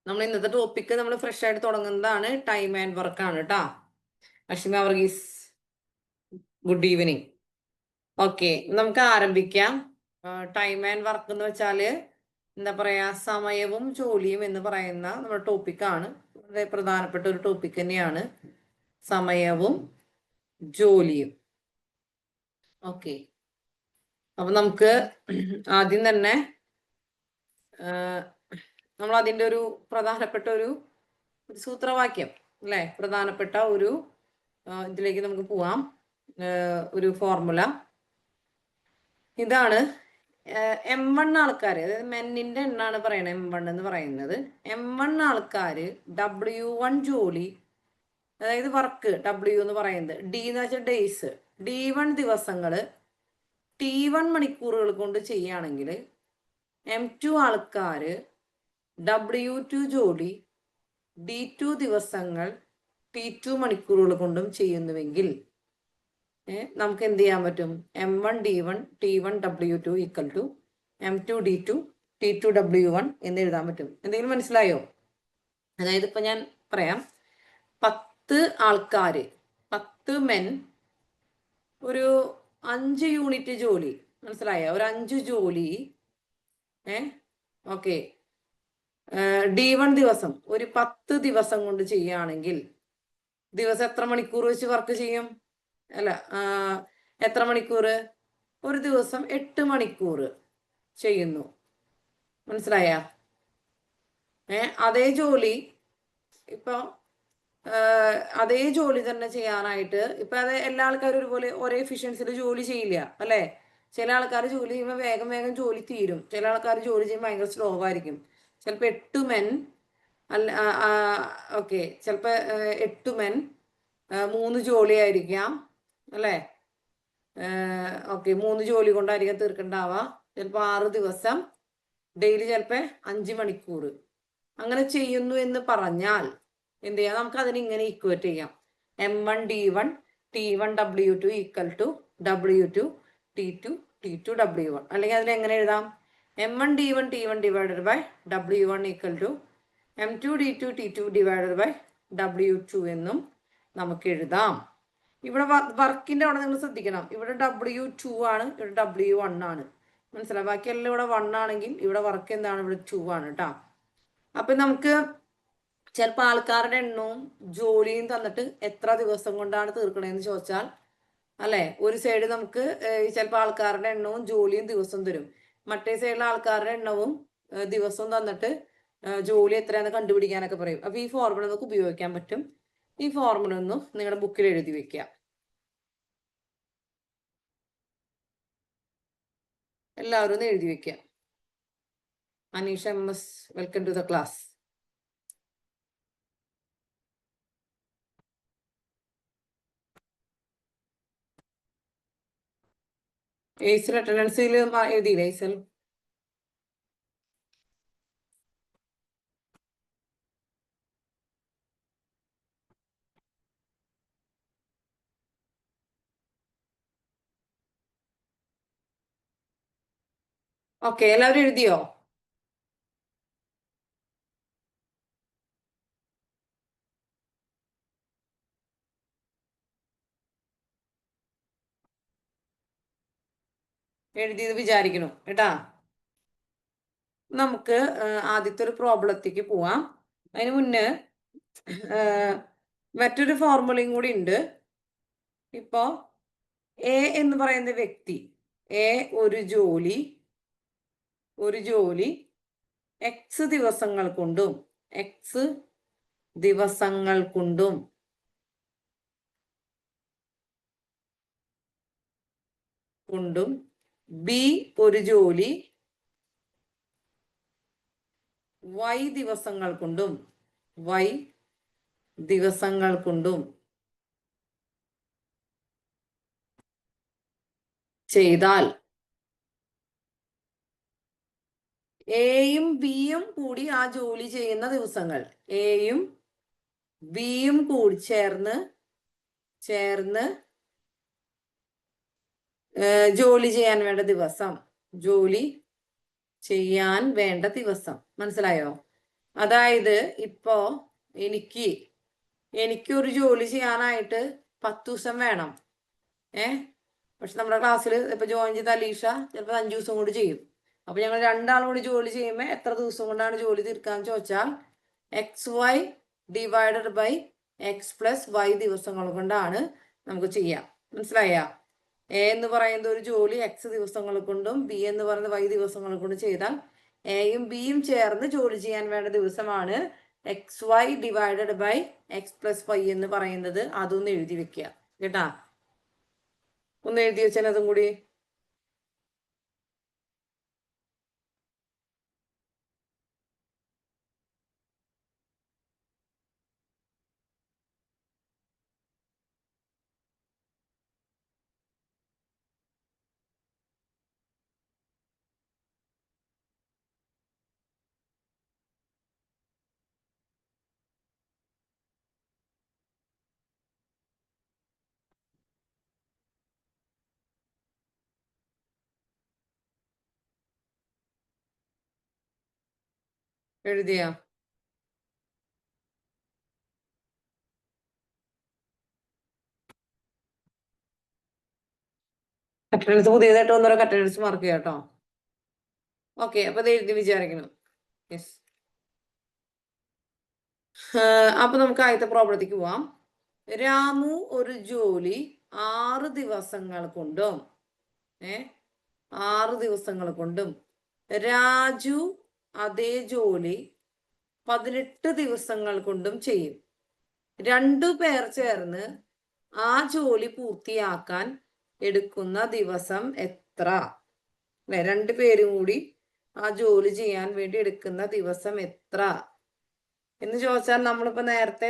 നമ്മൾ ഇന്നത്തെ ടോപ്പിക്ക് നമ്മൾ ഫ്രഷ് ആയിട്ട് തുടങ്ങുന്നതാണ് ടൈം ആൻഡ് വർക്ക് ആണ് കേട്ടാ. അശ്വിമ വർഗീസ്, ഗുഡ് ഈവനിങ്. ഓക്കെ, നമുക്ക് ആരംഭിക്കാം. ടൈം ആൻഡ് വർക്ക് എന്ന് വെച്ചാല് എന്താ പറയാ, സമയവും ജോലിയും എന്ന് പറയുന്ന നമ്മുടെ ടോപ്പിക്കാണ്. വളരെ പ്രധാനപ്പെട്ട ഒരു ടോപ്പിക് തന്നെയാണ് സമയവും ജോലിയും. ഓക്കെ, അപ്പൊ നമുക്ക് ആദ്യം തന്നെ നമ്മൾ അതിൻ്റെ ഒരു പ്രധാനപ്പെട്ട ഒരു സൂത്രവാക്യം അല്ലെ, പ്രധാനപ്പെട്ട ഒരു ഇതിലേക്ക് നമുക്ക് പോവാം. ഒരു ഫോർമുല ഇതാണ്. M1 ആൾക്കാർ, അതായത് മെന്നിന്റെ എണ്ണാണ് പറയണത് M1 എന്ന് പറയുന്നത്. M1 ആൾക്കാര് W1 ജോലി, അതായത് വർക്ക് W എന്ന് പറയുന്നത്, D എന്ന് വെച്ചാൽ ഡേയ്സ്, D1 ദിവസങ്ങള് T1 മണിക്കൂറുകൾ കൊണ്ട് ചെയ്യുകയാണെങ്കിൽ M2 ആൾക്കാര് W2 ജോലി D2 ദിവസങ്ങൾ T2 മണിക്കൂറുകൾ കൊണ്ടും ചെയ്യുന്നുവെങ്കിൽ നമുക്ക് എന്ത് ചെയ്യാൻ പറ്റും? M1 D1 T1 W2 equal to M2 D2 T2 W1 എന്ന് എഴുതാൻ പറ്റും. എന്തെങ്കിലും മനസ്സിലായോ? അതായത് ഇപ്പൊ ഞാൻ പറയാം, 10 ആൾക്കാര്, 10 മെൻ ഒരു 5 യൂണിറ്റ് ജോലി, മനസ്സിലായോ? ഒരു 5 ജോലി ഓക്കെ, D1 ദിവസം ഒരു 10 ദിവസം കൊണ്ട് ചെയ്യുകയാണെങ്കിൽ ദിവസം എത്ര മണിക്കൂർ വെച്ച് വർക്ക് ചെയ്യും? അല്ല, എത്ര മണിക്കൂർ? ഒരു ദിവസം 8 മണിക്കൂർ ചെയ്യുന്നു, മനസ്സിലായ? അതേ ജോലി ഇപ്പൊ അതേ ജോലി തന്നെ ചെയ്യാനായിട്ട് ഇപ്പൊ അത് എല്ലാ ആൾക്കാരും ഒരുപോലെ ഒരേ എഫിഷ്യൻസിൽ ജോലി ചെയ്യില്ല അല്ലെ. ചില ആൾക്കാർ ജോലി ചെയ്യുമ്പോൾ വേഗം വേഗം ജോലി തീരും, ചില ആൾക്കാർ ജോലി ചെയ്യുമ്പോൾ ഭയങ്കര സ്ലോ ആയിരിക്കും. ചിലപ്പോൾ 8 മെൻ അല്ല, ഓക്കെ, ചിലപ്പോൾ 8 മെൻ 3 ജോലി ആയിരിക്കാം അല്ലേ. ഓക്കെ, 3 ജോലി കൊണ്ടായിരിക്കും തീർക്കണ്ടാവുക. ചിലപ്പോൾ 6 ദിവസം, ഡെയിലി ചിലപ്പോൾ 5 മണിക്കൂർ അങ്ങനെ ചെയ്യുന്നു എന്ന് പറഞ്ഞാൽ എന്ത് ചെയ്യാം? നമുക്ക് അതിന് ഇങ്ങനെ ഈക്വേറ്റ് ചെയ്യാം. M1 D1 T1 W2 equal to W2 T2 T2 W1. അല്ലെങ്കിൽ അതിന് എങ്ങനെ എഴുതാം? M1 D1 T1 divided by W1 equal to M2 D2 T2 divided by W2 എന്നും നമുക്ക് എഴുതാം. ഇവിടെ വർക്കിന്റെ അവിടെ നിങ്ങൾ ശ്രദ്ധിക്കണം, ഇവിടെ W2 ആണ്, ഇവിടെ W1 ആണ്, മനസ്സിലായി? ബാക്കിയെല്ലാം ഇവിടെ 1 ആണെങ്കിൽ ഇവിടെ വർക്ക് എന്താണ്? ഇവിടെ 2 ആണ് കേട്ടോ. അപ്പൊ നമുക്ക് ചിലപ്പോൾ ആൾക്കാരുടെ എണ്ണവും ജോലിയും തന്നിട്ട് എത്ര ദിവസം കൊണ്ടാണ് തീർക്കണേന്ന് ചോദിച്ചാൽ അല്ലെ, ഒരു സൈഡ് നമുക്ക് ചിലപ്പോൾ ആൾക്കാരുടെ എണ്ണവും ജോലിയും ദിവസം തരും, മറ്റേ സൈഡിലെ ആൾക്കാരുടെ എണ്ണവും ദിവസവും തന്നിട്ട് ജോലി എത്രയാണെന്ന് കണ്ടുപിടിക്കാനൊക്കെ പറയും. അപ്പൊ ഈ ഫോർമുല നമുക്ക് ഉപയോഗിക്കാൻ പറ്റും. ഈ ഫോർമുല ഒന്ന് നിങ്ങളുടെ ബുക്കിൽ എഴുതി വെക്കുക. എല്ലാവരും ഒന്ന് എഴുതി വെക്കുക. Aneesha MS, welcome to the class. ഏസിൽ അറ്റൻഡൻസിൽ എഴുതിയില്ലേ ഏസൽ? ഓക്കെ, എല്ലാവരും എഴുതിയോ? എഴുതിയത് വിചാരിക്കണു കേട്ടാ. നമുക്ക് ആദ്യത്തെ ഒരു പ്രോബ്ലത്തേക്ക് പോവാം. അതിന് മുന്നേ മറ്റൊരു ഫോർമുലയും കൂടി ഉണ്ട്. ഇപ്പോ എ എന്ന് പറയുന്ന വ്യക്തി, എ ഒരു ജോലി X ദിവസങ്ങൾ കൊണ്ടും ബി ഒരു ജോലി Y ദിവസങ്ങൾ കൊണ്ടും ചെയ്താൽ എയും ബിയും കൂടി ആ ജോലി ചെയ്യുന്ന ദിവസങ്ങൾ, എയും ബിയും കൂടി ചേർന്ന് ജോലി ചെയ്യാൻ വേണ്ട ദിവസം, മനസ്സിലായോ? അതായത് ഇപ്പോ എനിക്ക് എനിക്കൊരു ജോലി ചെയ്യാനായിട്ട് 10 ദിവസം വേണം. പക്ഷെ നമ്മുടെ ക്ലാസ്സിൽ ഇപ്പൊ ജോയിൻ ചെയ്ത അലീഷ ചിലപ്പോൾ 5 ദിവസം കൊണ്ട് ചെയ്യും. അപ്പൊ ഞങ്ങൾ രണ്ടാളും കൂടി ജോലി ചെയ്യുമ്പോൾ എത്ര ദിവസം കൊണ്ടാണ് ജോലി തീർക്കാന്ന് ചോദിച്ചാൽ XY ഡിവൈഡഡ് ബൈ X+Y ദിവസങ്ങൾ കൊണ്ടാണ് നമുക്ക് ചെയ്യാം. മനസ്സിലായ? എ എന്ന് പറയുന്ന ഒരു ജോലി X ദിവസങ്ങൾ കൊണ്ടും ബി എന്ന് പറയുന്ന Y ദിവസങ്ങൾ കൊണ്ടും ചെയ്താൽ എയും ബിയും ചേർന്ന് ജോലി ചെയ്യാൻ വേണ്ട ദിവസമാണ് XY ഡിവൈഡഡ് ബൈ X+Y എന്ന് പറയുന്നത്. അതൊന്ന് എഴുതി വെക്കുക കേട്ടാ. ഒന്ന് എഴുതി വെച്ചാൽ അതും കൂടി. എഴുതിയാ? അറ്റൻഡൻസ് പുതിയതായിട്ട് ഒന്നര അറ്റൻഡൻസ് മാർക്ക് ചെയ്യാം കേട്ടോ. ഓക്കെ, അപ്പൊ ഇത് എഴുതി വിചാരിക്കണം. യെസ്. അപ്പൊ നമുക്ക് ആദ്യത്തെ പ്രോബ്ലത്തിക്ക് പോവാം. രാമു ഒരു ജോലി 6 ദിവസങ്ങൾ കൊണ്ടും 6 ദിവസങ്ങൾ കൊണ്ടും രാജു അതേ ജോലി 18 ദിവസങ്ങൾ കൊണ്ടും ചെയ്യും. 2 പേർ ചേർന്ന് ആ ജോലി പൂർത്തിയാക്കാൻ എടുക്കുന്ന ദിവസം എത്ര? അല്ലെ, 2 പേരും കൂടി ആ ജോലി ചെയ്യാൻ വേണ്ടി എടുക്കുന്ന ദിവസം എത്ര എന്ന് ചോദിച്ചാൽ നമ്മളിപ്പോ നേരത്തെ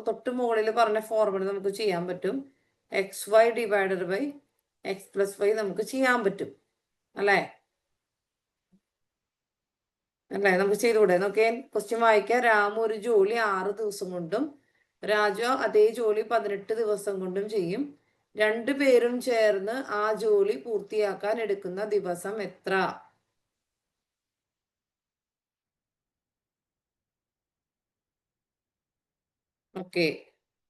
തൊട്ട് മുകളിൽ പറഞ്ഞ ഫോർമുല നമുക്ക് ചെയ്യാൻ പറ്റും. XY ഡിവൈഡഡ് ബൈ X+Y നമുക്ക് ചെയ്യാൻ പറ്റും. അല്ലേ നമുക്ക് ചെയ്തുകൂടെ? നോക്കിയേ, ക്വസ്റ്റ്യൻ വായിക്കാം. രാമു ഒരു ജോലി 6 ദിവസം കൊണ്ടും രാജു അതേ ജോലി 18 ദിവസം കൊണ്ടും ചെയ്യും. 2 പേരും ചേർന്ന് ആ ജോലി പൂർത്തിയാക്കാൻ എടുക്കുന്ന ദിവസം എത്ര? ഓക്കെ,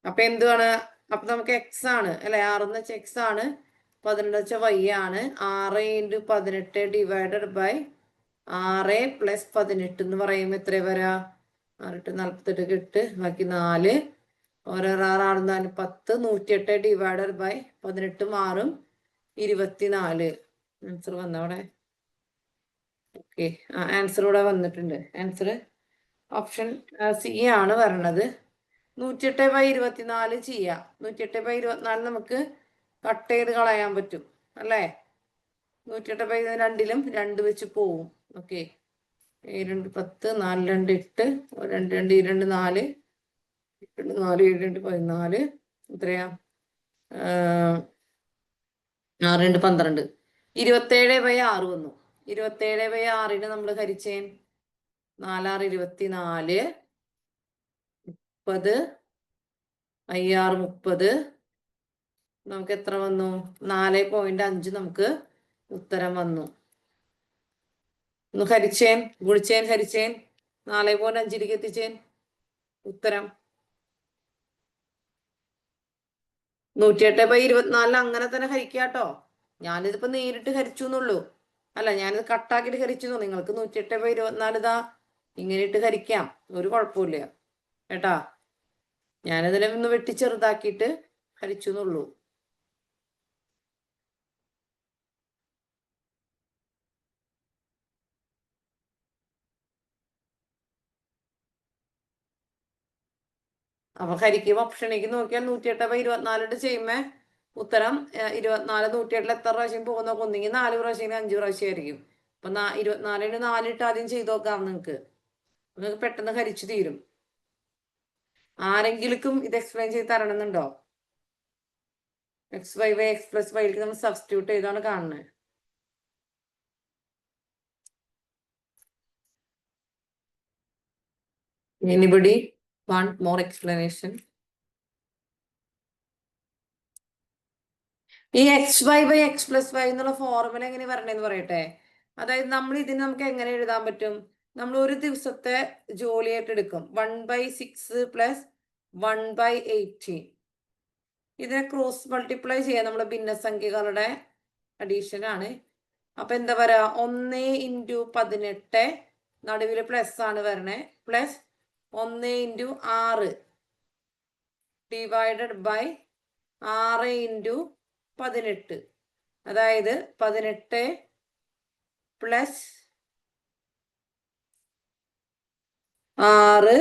അപ്പൊ എന്തുവാണ്? അപ്പൊ നമുക്ക് എക്സ് ആണ് അല്ലെ, 6 എന്ന് വെച്ചാൽ എക്സ് ആണ്, 18 വെച്ചാൽ വൈ ആണ്. 6 × 18 ഡിവൈഡഡ് ബൈ 6 + 18 എന്ന് പറയുമ്പോൾ എത്ര വരാ? 6 × 48 8, ബാക്കി 4, 6 6 4 10, 108 ഡിവൈഡഡ് ബൈ 18 6 24. ആൻസർ വന്ന അവിടെ? ഓക്കെ, ആൻസർ ഇവിടെ വന്നിട്ടുണ്ട്. ആൻസർ ഓപ്ഷൻ സി ആണ് വരണത്. 108/24 ചെയ്യാം. 108/24 നമുക്ക് കട്ട് ചെയ്ത് കളയാൻ പറ്റും അല്ലേ? 108/2 2 വെച്ച് പോവും. ഓക്കെ, 7 2 10, 4 2 8, 2 2 2 4, 4 7 2 14, എത്രയാ? 6 2 12, 27/6 വന്നു. 27/6 നമ്മൾ ഹരിച്ചേ 4 6 24, 30, 5 6 30, നമുക്ക് എത്ര വന്നു? 4.5 നമുക്ക് ഉത്തരം വന്നു. ഒന്ന് ഹരിച്ചേൻ, ഗുണിച്ചേൻ, ഹരിച്ചേൻ, 4.5 എത്തിച്ചേൻ. ഉത്തരം 108/24 അങ്ങനെ തന്നെ ഹരിക്കാട്ടോ. ഞാനിതിപ്പോ നേരിട്ട് ഹരിച്ചു എന്നുള്ളൂ. അല്ല, ഞാനിത് കട്ടാക്കിയിട്ട് ഹരിച്ചു. നിങ്ങൾക്ക് 108/24 ഇതാ ഇങ്ങനെ ഇട്ട് ഹരിക്കാം, ഒരു കുഴപ്പമില്ല കേട്ടാ. ഞാനിതിനെ ഒന്ന് വെട്ടി ചെറുതാക്കിയിട്ട് ഹരിച്ചു എന്നുള്ളൂ. അപ്പൊ ഹരിക്കും ഓപ്ഷനിലേക്ക് നോക്കിയാൽ 108/24 ചെയ്യുമ്പോ ഉത്തരം 24. 108 എത്ര പ്രാവശ്യം പോകുന്ന? ഒന്നെങ്കിൽ 4 പ്രാവശ്യം, 5 പ്രാവശ്യം ആയിരിക്കും. അപ്പൊ 24 4 ഇട്ട് ആദ്യം ചെയ്ത് നോക്കാം. നിങ്ങൾക്ക് പെട്ടെന്ന് ഹരിച്ചു തീരും. ആരെങ്കിലും ഇത് എക്സ്പ്ലെയിൻ ചെയ്ത് തരണമെന്നുണ്ടോ? XY/X+Y നമ്മൾ സബ്സ്റ്റിറ്റ്യൂട്ട് ചെയ്താണ് കാണുന്നത്. Anybody want more explanation? ഈ XY/X+Y എന്നുള്ള ഫോർമുല എങ്ങനെ വരണ്ടേന്ന് പറയട്ടെ. അതായത് നമ്മൾ ഇതിന് നമുക്ക് എങ്ങനെ എഴുതാൻ പറ്റും? നമ്മൾ ഒരു ദിവസത്തെ ജോലിയായിട്ട് എടുക്കും 1/6 + 1/18. ഇതിനെ ക്രോസ് മൾട്ടിപ്ലൈ ചെയ്യാം. നമ്മൾ ഭിന്നസംഖ്യകളുടെ അഡീഷൻ ആണ്. അപ്പൊ എന്താ പറയാ, 1 × 18 നടുവില് പ്ലസ് ആണ് വരണേ, പ്ലസ് 1 × 6 ഡിവൈഡഡ് ബൈ 6 × 18. അതായത് 18 പ്ലസ് 6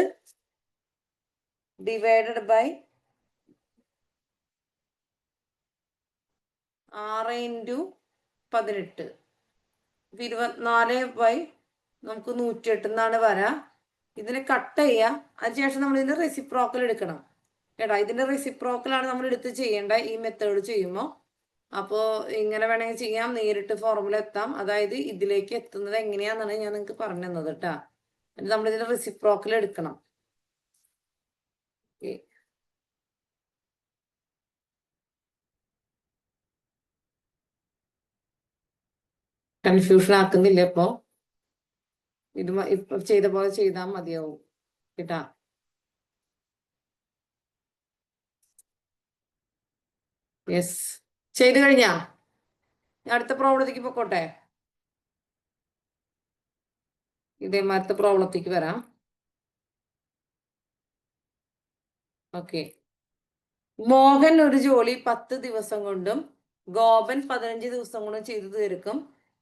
ഡിവൈഡഡ് ബൈ 6 × 18. 24 നമുക്ക് 108 എന്നാണ് വരാ. ഇതിനെ കട്ട് ചെയ്യാം. അതിനുശേഷം നമ്മൾ ഇതിന്റെ റെസിപ്രോക്കൽ എടുക്കണം കേട്ടോ. ഇതിന്റെ റെസിപ്രോക്കലാണ് നമ്മൾ എടുത്ത് ചെയ്യേണ്ട ഈ മെത്തേഡ് ചെയ്യുമ്പോൾ. അപ്പോൾ ഇങ്ങനെ വേണമെങ്കിൽ ചെയ്യാം, നേരിട്ട് ഫോർമുല എത്താം. അതായത് ഇതിലേക്ക് എത്തുന്നത് എങ്ങനെയാണെന്നാണ് ഞാൻ നിങ്ങൾക്ക് പറഞ്ഞു തന്നത് കേട്ടാ. നമ്മൾ ഇതിന്റെ റെസിപ്രോക്കൽ എടുക്കണം. കൺഫ്യൂഷൻ ആക്കുന്നില്ല. ഇപ്പൊ ഇത് ഇപ്പൊ ചെയ്ത പോലെ ചെയ്താൽ മതിയാവും കേട്ടാ. യെസ്, ചെയ്ത് കഴിഞ്ഞാ ഞാൻ അടുത്ത പ്രോബ്ലത്തേക്ക് പൊക്കോട്ടെ. ഇതേമാരത്തെ പ്രോബ്ലത്തേക്ക് വരാം. ഓക്കെ. മോഹൻ ഒരു ജോലി 10 ദിവസം കൊണ്ടും ഗോപൻ 15 ദിവസം കൊണ്ടും ചെയ്തു തീർക്കും.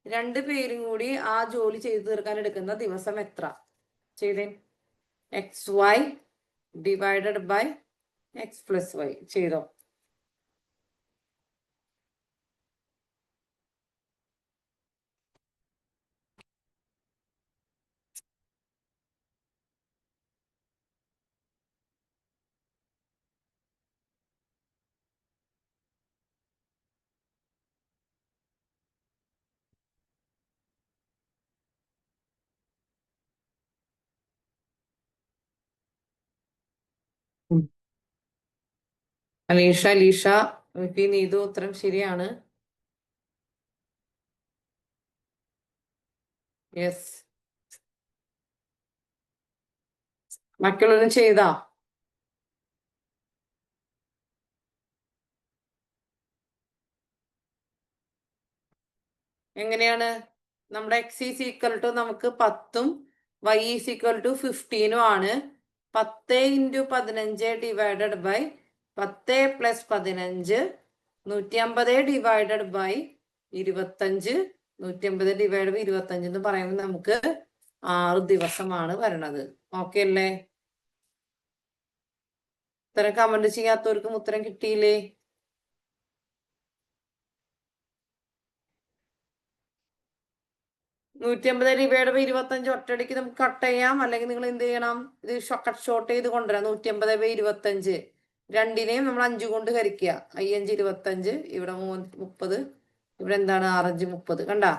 രണ്ടുപേരും കൂടി ആ ജോലി ചെയ്തു തീർക്കാൻ എടുക്കുന്ന ദിവസം എത്ര? ചെയ്തേ. XY divided by X + Y ചെയ്തോ. അലീഷ നീതു ഉത്തരം ശരിയാണ്. യെസ്. മറ്റുള്ളവരും ചെയ്താ? എങ്ങനെയാണ്? നമ്മുടെ X = നമുക്ക് 10ഉം Y = 15ഉം ആണ്. 10 × 15 divided by 10 + 15 150 divided by 25. 150 divide by 25 എന്ന് പറയുമ്പോൾ നമുക്ക് 6 ദിവസമാണ് വരണത്. ഓക്കെ അല്ലേ? ഉത്തരം കമന്റ് ചെയ്യാത്തവർക്കും ഉത്തരം കിട്ടിയില്ലേ? 150 ഡിവൈഡ് ബൈ 25 ഒറ്റയടിക്ക് നമുക്ക് കട്ട് ചെയ്യാം. അല്ലെങ്കിൽ നിങ്ങൾ എന്ത് ചെയ്യണം, ഇത് കട്ട് ഷോർട്ട് ചെയ്ത് കൊണ്ടുവരാം. 150 ബൈ 25 രണ്ടിനെയും നമ്മൾ 5 കൊണ്ട് ഹരിക്കുക. 5 × 25, ഇവിടെ 30, ഇവിടെ എന്താണ് 6 × 30. കണ്ടാ?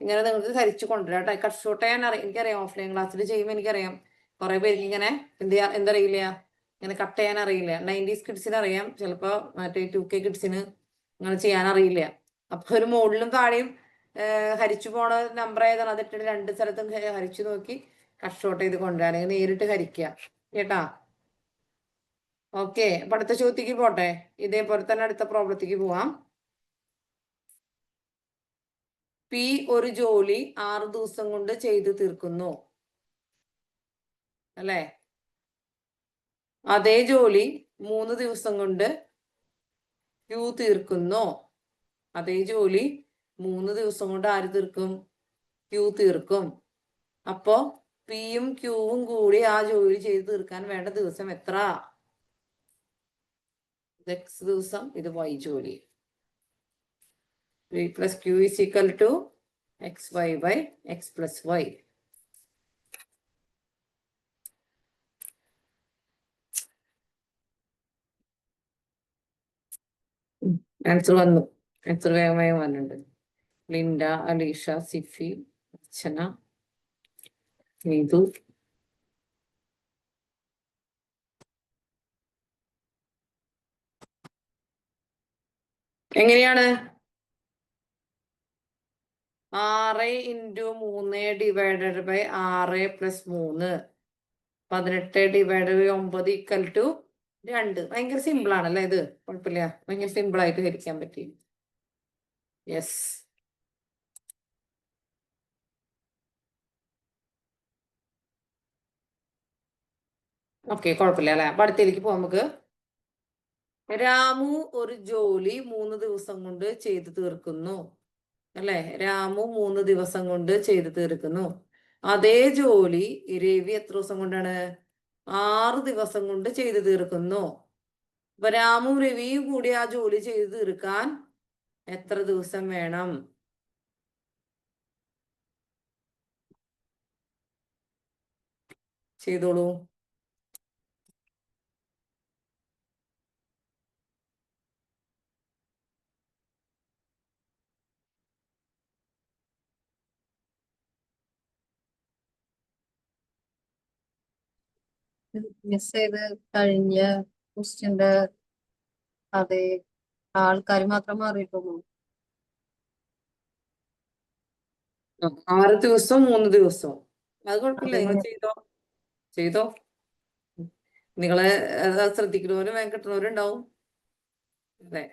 ഇങ്ങനെ നിങ്ങൾക്ക് ഹരിച്ചു കൊണ്ടുവരാം കേട്ടോ. കട്ട് ഷോർട്ട് ചെയ്യാൻ എനിക്കറിയാം. ഓഫ്ലൈൻ ക്ലാസ്സിൽ ചെയ്യുമ്പോൾ എനിക്കറിയാം. കുറെ പേർക്ക് ഇങ്ങനെ എന്തറിയില്ല, ഇങ്ങനെ കട്ട് ചെയ്യാൻ അറിയില്ല. 90s കിഡ്സിന് അറിയാം, ചിലപ്പോൾ മറ്റേ 2K കിഡ്സിന് അങ്ങനെ ചെയ്യാൻ അറിയില്ല. അപ്പൊ ഒരു മുകളിലും താഴെയും ഹരിച്ചു പോണ നമ്പർ ഏതാണ് അതിട്ട് 2 സ്ഥലത്തും ഹരിച്ചു നോക്കി കട്ട് ഷോർട്ട് ചെയ്ത് കൊണ്ടുവരാൻ, അല്ലെങ്കിൽ നേരിട്ട് ഹരിക്കുക കേട്ടാ. ഓക്കെ, അപ്പൊ അടുത്ത ചോദ്യത്തേക്ക് പോട്ടെ. ഇതേപോലെ തന്നെ അടുത്ത പ്രോബ്ലത്തേക്ക് പോവാം. പി ഒരു ജോലി 6 ദിവസം കൊണ്ട് ചെയ്തു തീർക്കുന്നു അല്ലേ? അതേ ജോലി 3 ദിവസം കൊണ്ട് Q തീർക്കുന്നു. അതേ ജോലി 3 ദിവസം കൊണ്ട് ആര് തീർക്കും? Q തീർക്കും. അപ്പോ പിയും ക്യൂവും കൂടി ആ ജോലി ചെയ്ത് തീർക്കാൻ വേണ്ട ദിവസം എത്ര? X ദിവസം, ഇത് Y ജോലി. P + Q = XY by X + Y. Answer വന്നു. ആൻസർ വേഗം വന്നിട്ടുണ്ട്. ലിൻഡ, അലീഷ, സിഫി, അർച്ചന, നീതു. എങ്ങനെയാണ്? 6 × 3 ÷ 6 + 3. 18 ÷ 9 = 2. ഭയങ്കര സിമ്പിൾ ആണല്ലേ ഇത്? കുഴപ്പമില്ല, ഭയങ്കര സിമ്പിൾ ആയിട്ട് ഹരിക്കാൻ പറ്റി. യെസ്. ഓക്കെ, കുഴപ്പമില്ല അല്ലെ? അപ്പൊ അടുത്തേക്ക് പോവാം നമുക്ക്. രാമു ഒരു ജോലി 3 ദിവസം കൊണ്ട് ചെയ്തു തീർക്കുന്നു. അല്ലെ? രാമു 3 ദിവസം കൊണ്ട് ചെയ്തു തീർക്കുന്നു. അതേ ജോലി രവി എത്ര ദിവസം കൊണ്ടാണ്? 6 ദിവസം കൊണ്ട് ചെയ്തു തീർക്കുന്നു. അപ്പൊ രാമു രവിയും കൂടി ആ ജോലി ചെയ്തു തീർക്കാൻ എത്ര ദിവസം വേണം? ചെയ്തോളൂ. മിസ് ചെയ്ത് കഴിഞ്ഞ ക്വസ്റ്റ്യന്റെ അതേ ആൾക്കാർ മാത്രം മാറിയിട്ടുള്ളൂ. 6 ദിവസവും 3 ദിവസവും. അത് കുഴപ്പമില്ല, അതെ. നിങ്ങൾ ചെയ്തോ. ചെയ്തോ. നിങ്ങള് ശ്രദ്ധിക്കുന്നവരും വേഗം കിട്ടുന്നവരുണ്ടാവും. അതെ.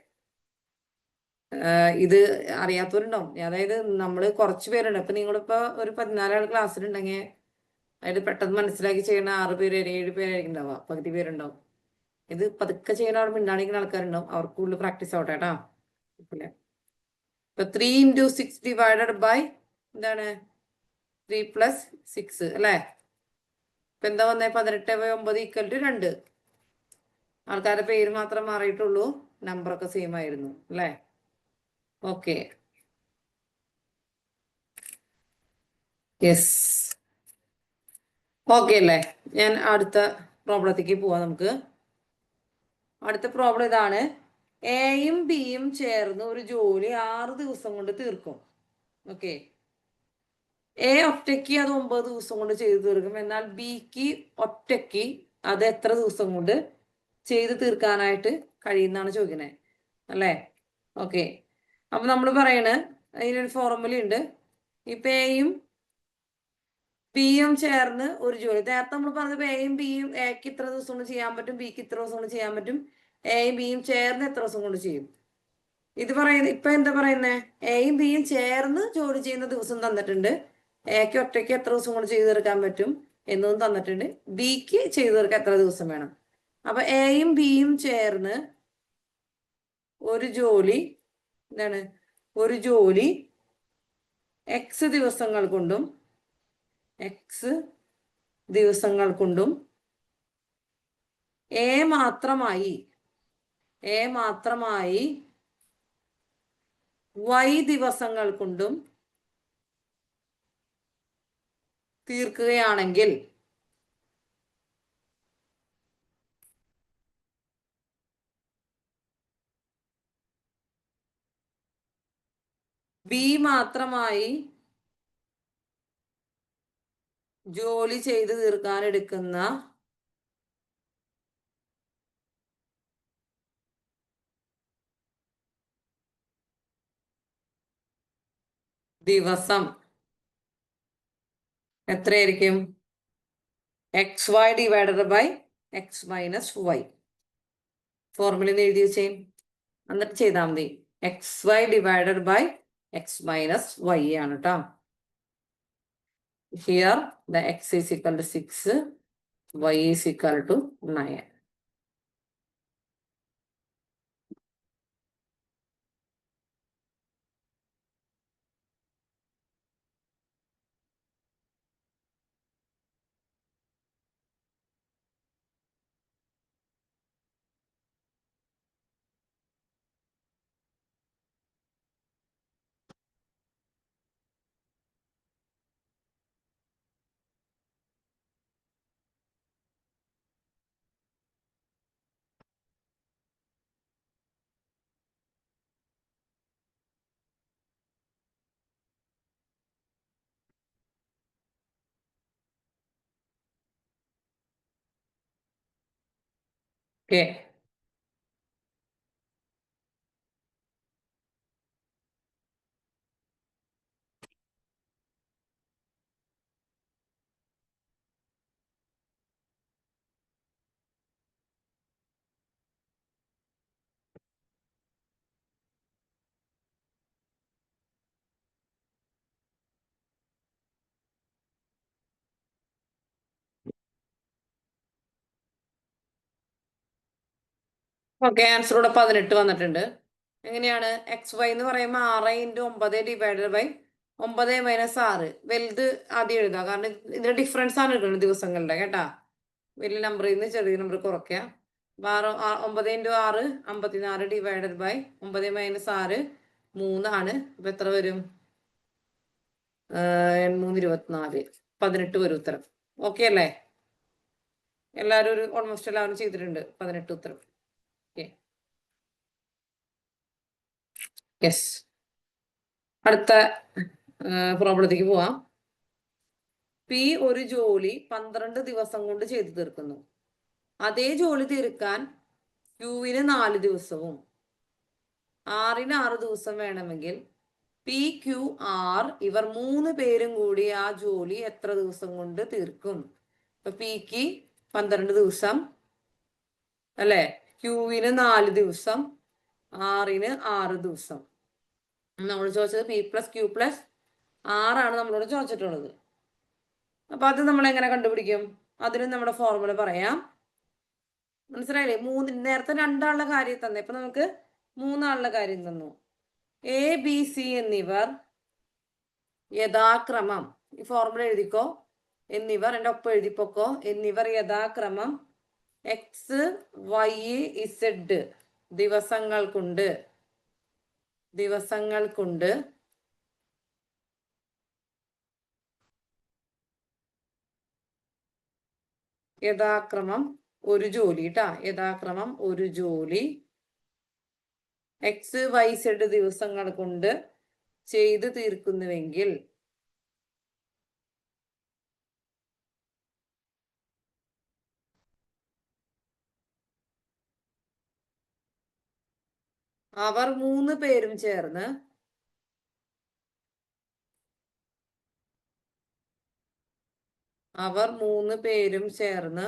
ഇത് അറിയാത്തവരുണ്ടാവും. അതായത് നമ്മള് കുറച്ച് പേരുണ്ട്. അപ്പൊ നിങ്ങളിപ്പോ ഒരു 14 ആൾ ക്ലാസ്സിലുണ്ടെങ്കിൽ അതിൽ പെട്ടെന്ന് മനസ്സിലാക്കി ചെയ്യുന്ന 6 പേര് 7 പേരായിരിക്കും ഉണ്ടാവുക. പകുതി പേരുണ്ടാവും. ഇത് പതുക്കെ ചെയ്യുന്ന ആൾ മിണ്ടാണ്ടിരിക്കുന്ന ആൾക്കാരുണ്ടാവും. അവർക്ക് കൂടുതൽ പ്രാക്ടീസ് ആവട്ടെ കേട്ടാ. ഇപ്പൊ 3 × 6 ÷ എന്താണ്? 3 + 6 അല്ലെ? ഇപ്പൊ എന്താ വന്നേ? 18 / 9 = 2. ആൾക്കാരുടെ പേര് മാത്രം മാറിയിട്ടുള്ളൂ, നമ്പറൊക്കെ സെയിം ആയിരുന്നു അല്ലെ? ഓക്കെ. യെസ്. ഓക്കെ അല്ലേ? ഞാൻ അടുത്ത പ്രോബ്ലത്തേക്ക് പോവാം നമുക്ക്. അടുത്ത പ്രോബ്ലം ഇതാണ്. എയും ബിയും ചേർന്ന് ഒരു ജോലി 6 ദിവസം കൊണ്ട് തീർക്കും. ഓക്കെ. എ ഒറ്റയ്ക്ക് അത് 9 ദിവസം കൊണ്ട് ചെയ്തു തീർക്കും. എന്നാൽ ബിക്ക് ഒറ്റയ്ക്ക് അത് എത്ര ദിവസം കൊണ്ട് ചെയ്തു തീർക്കാനായിട്ട് കഴിയുന്നതാണ് ചോദിക്കുന്നത് അല്ലേ? ഓക്കെ. അപ്പൊ നമ്മൾ പറയണ അതിനൊരു ഫോർമുല ഉണ്ട്. ഇപ്പൊ എയും ബിയും ചേർന്ന് ഒരു ജോലി, നേരത്തെ നമ്മൾ പറഞ്ഞപ്പോ എയും ബിയും, എക്ക് ഇത്ര ദിവസം കൊണ്ട് ചെയ്യാൻ പറ്റും, ബിക്ക് ഇത്ര ദിവസം കൊണ്ട് ചെയ്യാൻ പറ്റും. എയും ബിയും ചേർന്ന് എത്ര ദിവസം കൊണ്ട് ചെയ്യും? ഇത് പറയുന്നത് ഇപ്പൊ എന്താ പറയുന്നേ? എയും ബിയും ചേർന്ന് ജോലി ചെയ്യുന്ന ദിവസം തന്നിട്ടുണ്ട്. എക്ക് ഒറ്റയ്ക്ക് എത്ര ദിവസം കൊണ്ട് ചെയ്തു തീർക്കാൻ പറ്റും എന്നതും തന്നിട്ടുണ്ട്. ബിക്ക് ചെയ്തു തീർക്കാൻ എത്ര ദിവസം വേണം? അപ്പൊ എയും ബിയും ചേർന്ന് ഒരു ജോലി എന്താണ്? ഒരു ജോലി എക്സ് ദിവസങ്ങൾ കൊണ്ടും എ മാത്രമായി y ദിവസങ്ങൾ കൊണ്ടും തീർക്കുകയാണെങ്കിൽ ബി മാത്രമായി ജോലി ചെയ്തു തീർക്കാൻ എടുക്കുന്ന ദിവസം എത്രയായിരിക്കും? xy ÷ x - y. ഫോർമുല എഴുതി വെച്ചേ, എന്നിട്ട് ചെയ്താൽ മതി. xy ÷ x - y ആണ് കേട്ടോ. Here the x is equal to 6, y is equal to 9. Okay. Okay, answer ഇവിടെ 18 വന്നിട്ടുണ്ട്. എങ്ങനെയാണ്? എക്സ് വൈ എന്ന് പറയുമ്പോൾ 6 × 9 ഡിവൈഡഡ് ബൈ 9 മൈനസ് 6. വലുത് ആദ്യം എഴുതാം, കാരണം ഇതിന്റെ ഡിഫറൻസ് ആണ് എടുക്കുന്നത് ദിവസങ്ങളുടെ, കേട്ടാ. വലിയ നമ്പറിൽ നിന്ന് ചെറിയ നമ്പർ കുറയ്ക്കുക. 9 × 6 54 ഡിവൈഡഡ് ബൈ 9 മൈനസ് 6 3 ആണ്. അപ്പൊ എത്ര വരും? 3 24 18 വരും ഉത്തരം. ഓക്കെ അല്ലേ? എല്ലാവരും ഓൾമോസ്റ്റ് എല്ലാവരും ചെയ്തിട്ടുണ്ട്. 18 ഉത്തരം. യെസ്. അടുത്ത പ്രോബ്ലത്തിലേക്ക് പോവാം. പി ഒരു ജോലി 12 ദിവസം കൊണ്ട് ചെയ്തു തീർക്കുന്നു. അതേ ജോലി തീർക്കാൻ ക്യൂവിന് 4 ദിവസവും ആറിന് 6 ദിവസം വേണമെങ്കിൽ പി ക്യു ആർ ഇവർ 3 പേരും കൂടി ആ ജോലി എത്ര ദിവസം കൊണ്ട് തീർക്കും? ഇപ്പൊ പിക്ക് 12 ദിവസം അല്ലെ, ക്യൂവിന് 4 ദിവസം, ആറിന് 6 ദിവസം. നമ്മൾ ചോദിച്ചത് പി പ്ലസ് ക്യൂ പ്ലസ് ആറാണ് നമ്മളോട് ചോദിച്ചിട്ടുള്ളത്. അപ്പൊ അത് നമ്മൾ എങ്ങനെ കണ്ടുപിടിക്കും? അതിന് നമ്മുടെ ഫോർമുല പറയാം. മനസ്സിലായില്ലേ? നേരത്തെ 2 ആളുടെ കാര്യം തന്നെ, ഇപ്പൊ നമുക്ക് 3 ആളുടെ കാര്യം തന്നു. എ ബി സി എന്നിവർ യഥാക്രമം, ഈ ഫോർമുല എഴുതിക്കോ, എന്നിവർ എൻ്റെ ഒപ്പം എഴുതിപ്പോക്കോ, എന്നിവർ യഥാക്രമം എക്സ് വൈ ഇസഡ് ദിവസങ്ങൾ കൊണ്ട് യഥാക്രമം ഒരു ജോലി കേട്ടാ, യഥാക്രമം ഒരു ജോലി എക്സ് വൈ സെഡ് ദിവസങ്ങൾ കൊണ്ട് ചെയ്തു തീർക്കുന്നുവെങ്കിൽ അവർ 3 പേരും ചേർന്ന്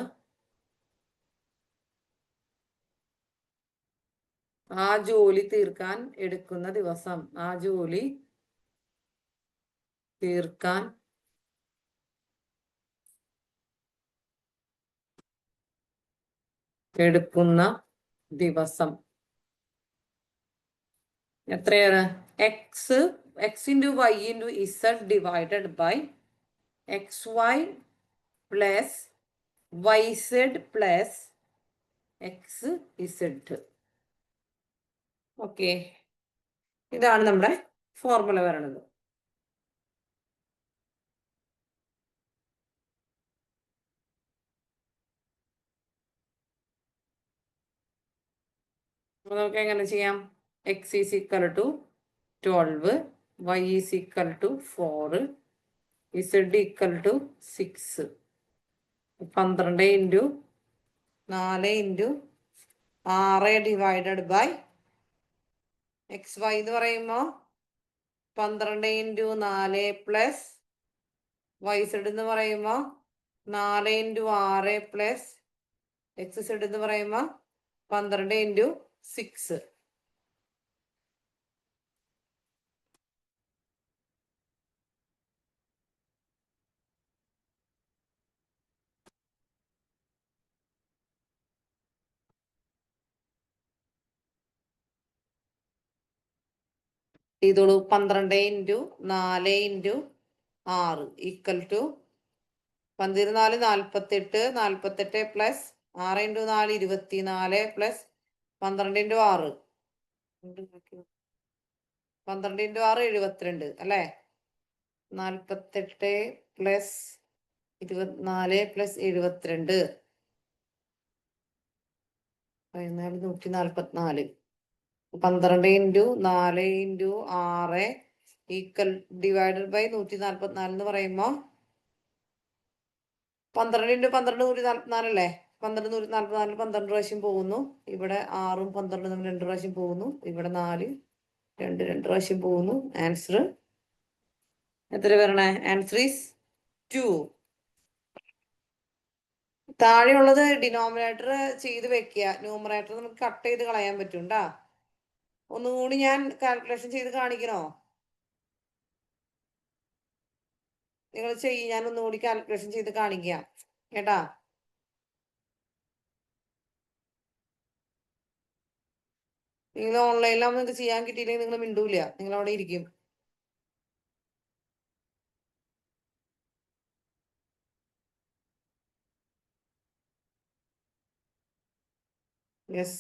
ആ ജോലി തീർക്കാൻ എടുക്കുന്ന ദിവസം, എത്രയാണ്? X into Y into Z divided by X Y plus Y Z plus X Z. Okay, ഇതാണ് നമ്മുടെ ഫോർമുല വരണത്. നമുക്ക് എങ്ങനെ ചെയ്യാം? X is equal to 12, Y is equal to 4, Z equal to 6. 12 into 4 into 6 divided by X Y എന്ന് പറയുമ്പോൾ 12 into 4 plus Y Z എന്ന് പറയുമ്പോൾ 4 ഇൻറ്റു 6 പ്ലസ് എക്സ് സെഡ് എന്ന് പറയുമ്പോൾ 12 ഇൻറ്റു 6. ഇതോളൂ 12 into 4 into 6 equal to 14 48, 48 plus 6 into 4 24 plus 12 into 6 12 into 6 72 അല്ലേ? 48 plus 24 plus 72 144. 12 into 4 into 6 equal divided by 144 എന്ന് പറയുമ്പോൾ 12 ഇൻറ്റു 12 144 അല്ലേ? 12 144 12 പ്രാവശ്യം പോകുന്നു. ഇവിടെ 6ഉം 12 തമ്മിൽ 2 പ്രാവശ്യം പോകുന്നു. ഇവിടെ 4 2 പ്രാവശ്യം പോകുന്നു. ആൻസർ എത്ര വരണേ? Answer is 2. താഴെയുള്ളത് ഡിനോമിനേറ്റർ ചെയ്ത് വെക്കുക, ന്യൂമറേറ്റർ നമുക്ക് കട്ട് ചെയ്ത് കളയാൻ പറ്റും ട്ടാ. ഒന്നുകൂടി ഞാൻ കാൽക്കുലേഷൻ ചെയ്ത് കാണിക്കണോ? നിങ്ങൾ ചെയ്യും, ഞാൻ ഒന്നുകൂടി കാൽക്കുലേഷൻ ചെയ്ത് കാണിക്കാം കേട്ടാ. നിങ്ങൾ ഓൺലൈനിലാവുമ്പോൾ നിങ്ങൾക്ക് ചെയ്യാൻ കിട്ടിയില്ലെങ്കിൽ നിങ്ങൾ മിണ്ടൂല, നിങ്ങൾ അവിടെ ഇരിക്കും. യെസ്,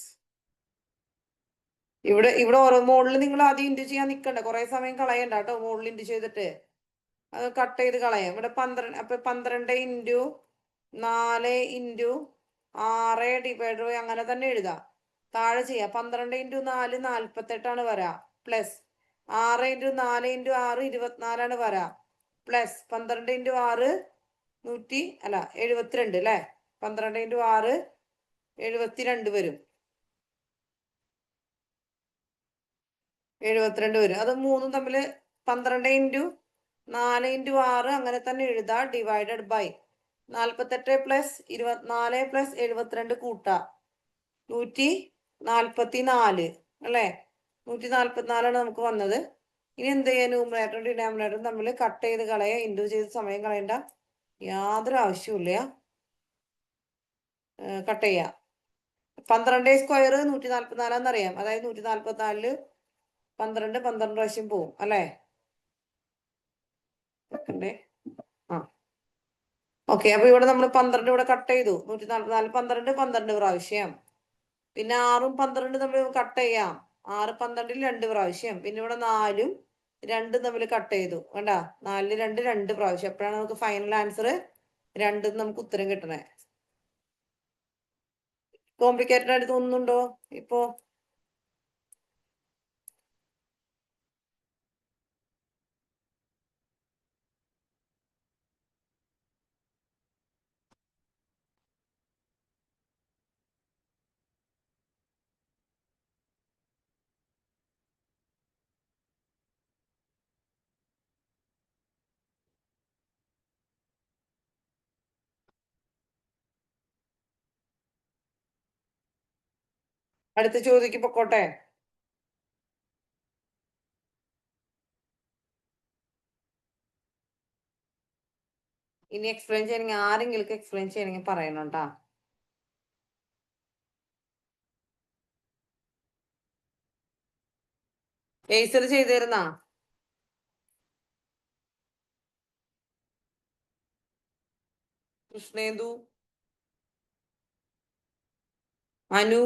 ഇവിടെ ഓരോ മുകളിൽ നിങ്ങൾ ആദ്യം ഇൻറ്റു ചെയ്യാൻ നിൽക്കണ്ട, കുറെ സമയം കളയണ്ട കേട്ടോ. മുകളിൽ ഇൻറ്റു ചെയ്തിട്ട് അത് കട്ട് ചെയ്ത് കളയാം. ഇവിടെ 12, അപ്പൊ 12 ഇൻറ്റു 4 ഇൻറ്റു 6 ഡിവൈഡ് അങ്ങനെ തന്നെ എഴുതാം. താഴെ ചെയ്യാം. 12 ഇൻറ്റു 4 48 വരാ, പ്ലസ് 6 ഇൻറ്റു 4 ഇൻറ്റു 6 24 വരാ, പ്ലസ് 12 ഇൻറ്റു 6 72 അല്ലേ. 12 ഇൻറ്റു 6 72 വരും. 72 വരും. അത് മൂന്നും തമ്മിൽ 12 ഇൻറ്റു 4 ഇൻറ്റു 6 അങ്ങനെ തന്നെ എഴുതാ, ഡിവൈഡഡ് ബൈ 48 പ്ലസ് 24 പ്ലസ് 72 കൂട്ടാ 144 അല്ലേ. 144 നമുക്ക് വന്നത്. ഇനി എന്ത് ചെയ്യാൻ, ന്യൂമറേറ്ററും ഡിനോമിനേറ്ററും തമ്മിൽ കട്ട് ചെയ്ത് കളയാ, ഇൻറ്റു ചെയ്ത് സമയം കളയണ്ട, യാതൊരു ആവശ്യമില്ല. കട്ട് ചെയ്യാം. 12 സ്ക്വയർ 144 അറിയാം. അതായത് 144 12 പ്രാവശ്യം പോവും അല്ലേ. ആ ഓക്കെ. അപ്പൊ ഇവിടെ നമ്മൾ 12 ഇവിടെ കട്ട് ചെയ്തു. 144 12 പ്രാവശ്യം. പിന്നെ 6ഉം 12 തമ്മിൽ കട്ട് ചെയ്യാം. 6 12 2 പ്രാവശ്യം. പിന്നെ ഇവിടെ 4ഉം 2 തമ്മിൽ കട്ട് ചെയ്തു. വേണ്ട, 4 2 പ്രാവശ്യം. എപ്പോഴാണ് നമുക്ക് ഫൈനൽ ആൻസർ 2 നമുക്ക് ഉത്തരം കിട്ടണേ. കോംപ്ലിക്കേറ്റഡ് ആയിട്ട് തോന്നുന്നുണ്ടോ ഇപ്പോ? അടുത്ത ചോദ്യക്ക് പൊക്കോട്ടെ. ഇനി എക്സ്പ്ലെയിൻ ചെയ്യണമെങ്കിൽ ആരെങ്കിലും എക്സ്പ്ലെയിൻ ചെയ്യണമെങ്കിൽ പറയണം കേട്ടാ. ഏസർ ചെയ്തിരുന്നാ? കൃഷ്ണേന്ദു, അനു,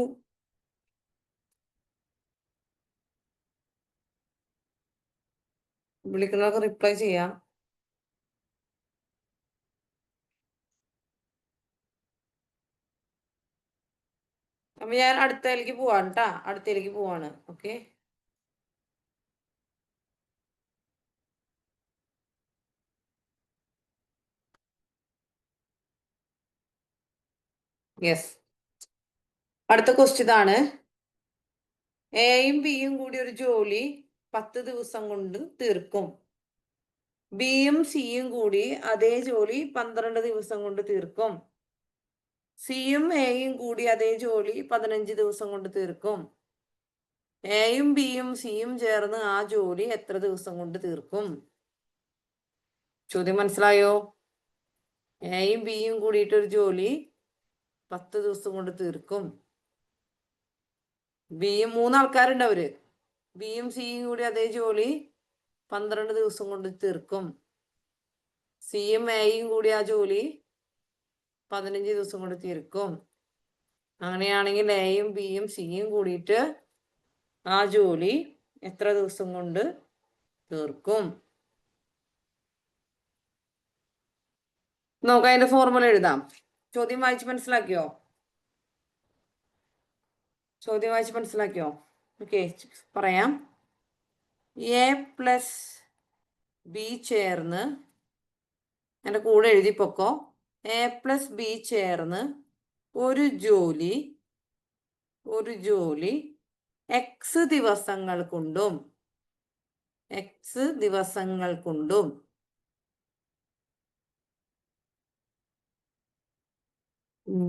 വിളിക്കുന്നവർക്ക് റിപ്ലൈ ചെയ്യാം. അപ്പൊ ഞാൻ അടുത്തതിലേക്ക് പോവാണ് കേട്ടാ. അടുത്തതിലേക്ക് പോവാണ്. Okay, yes. അടുത്ത ക്വസ്റ്റ്യൻ ആണ്. എയും ബിയും കൂടി ഒരു ജോലി 10 ദിവസം കൊണ്ട് തീർക്കും. ബിയും സിയും കൂടി അതേ ജോലി 12 ദിവസം കൊണ്ട് തീർക്കും. സിയും എയും കൂടി അതേ ജോലി 15 ദിവസം കൊണ്ട് തീർക്കും. എയും ബിയും സിയും ചേർന്ന് ആ ജോലി എത്ര ദിവസം കൊണ്ട് തീർക്കും? ചോദ്യം മനസ്സിലായോ? എയും ബിയും കൂടിയിട്ടൊരു ജോലി 10 ദിവസം കൊണ്ട് തീർക്കും. ബിയും 3 ആൾക്കാരുണ്ട് അവര്. ബിയും സിയും കൂടി അതേ ജോലി 12 ദിവസം കൊണ്ട് തീർക്കും. സിയും എയും കൂടി ആ ജോലി 15 ദിവസം കൊണ്ട് തീർക്കും. അങ്ങനെയാണെങ്കിൽ എയും ബിയും സിയും കൂടിയിട്ട് ആ ജോലി എത്ര ദിവസം കൊണ്ട് തീർക്കും? നമുക്ക് അതിന്റെ ഫോർമുല എഴുതാം. ചോദ്യം വായിച്ച് മനസ്സിലാക്കിയോ? ചോദ്യം വായിച്ച് മനസ്സിലാക്കിയോ? ഓക്കെ, പറയാം. എ പ്ലസ് ബി ചേർന്ന്, എൻ്റെ കൂടെ എഴുതിപ്പൊക്കോ. എ പ്ലസ് ബി ചേർന്ന് ഒരു ജോലി എക്സ് ദിവസങ്ങൾ കൊണ്ടും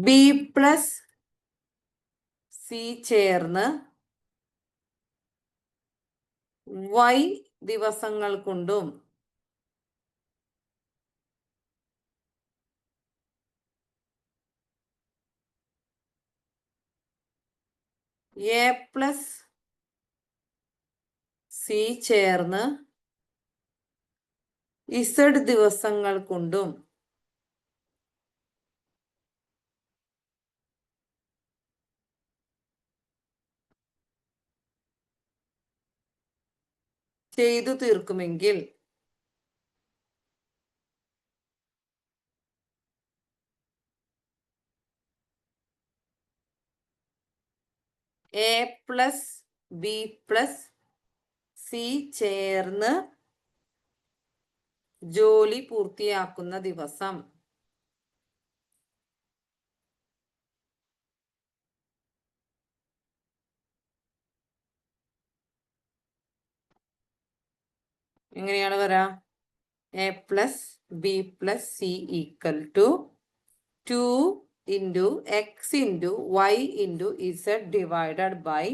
ബി പ്ലസ് സി ചേർന്ന് വൈ ദിവസങ്ങൾ കൊണ്ടും എ പ്ലസ് സി ചേർന്ന് ഇസഡ് ദിവസങ്ങൾ കൊണ്ടും ചെയ്തു തീർക്കുമെങ്കിൽ A plus B plus C ചേർന്ന് ജോലി പൂർത്തിയാക്കുന്ന ദിവസം. എങ്ങനെയാണ് വരാ? A plus B plus C equal to 2 into x into y into z divided by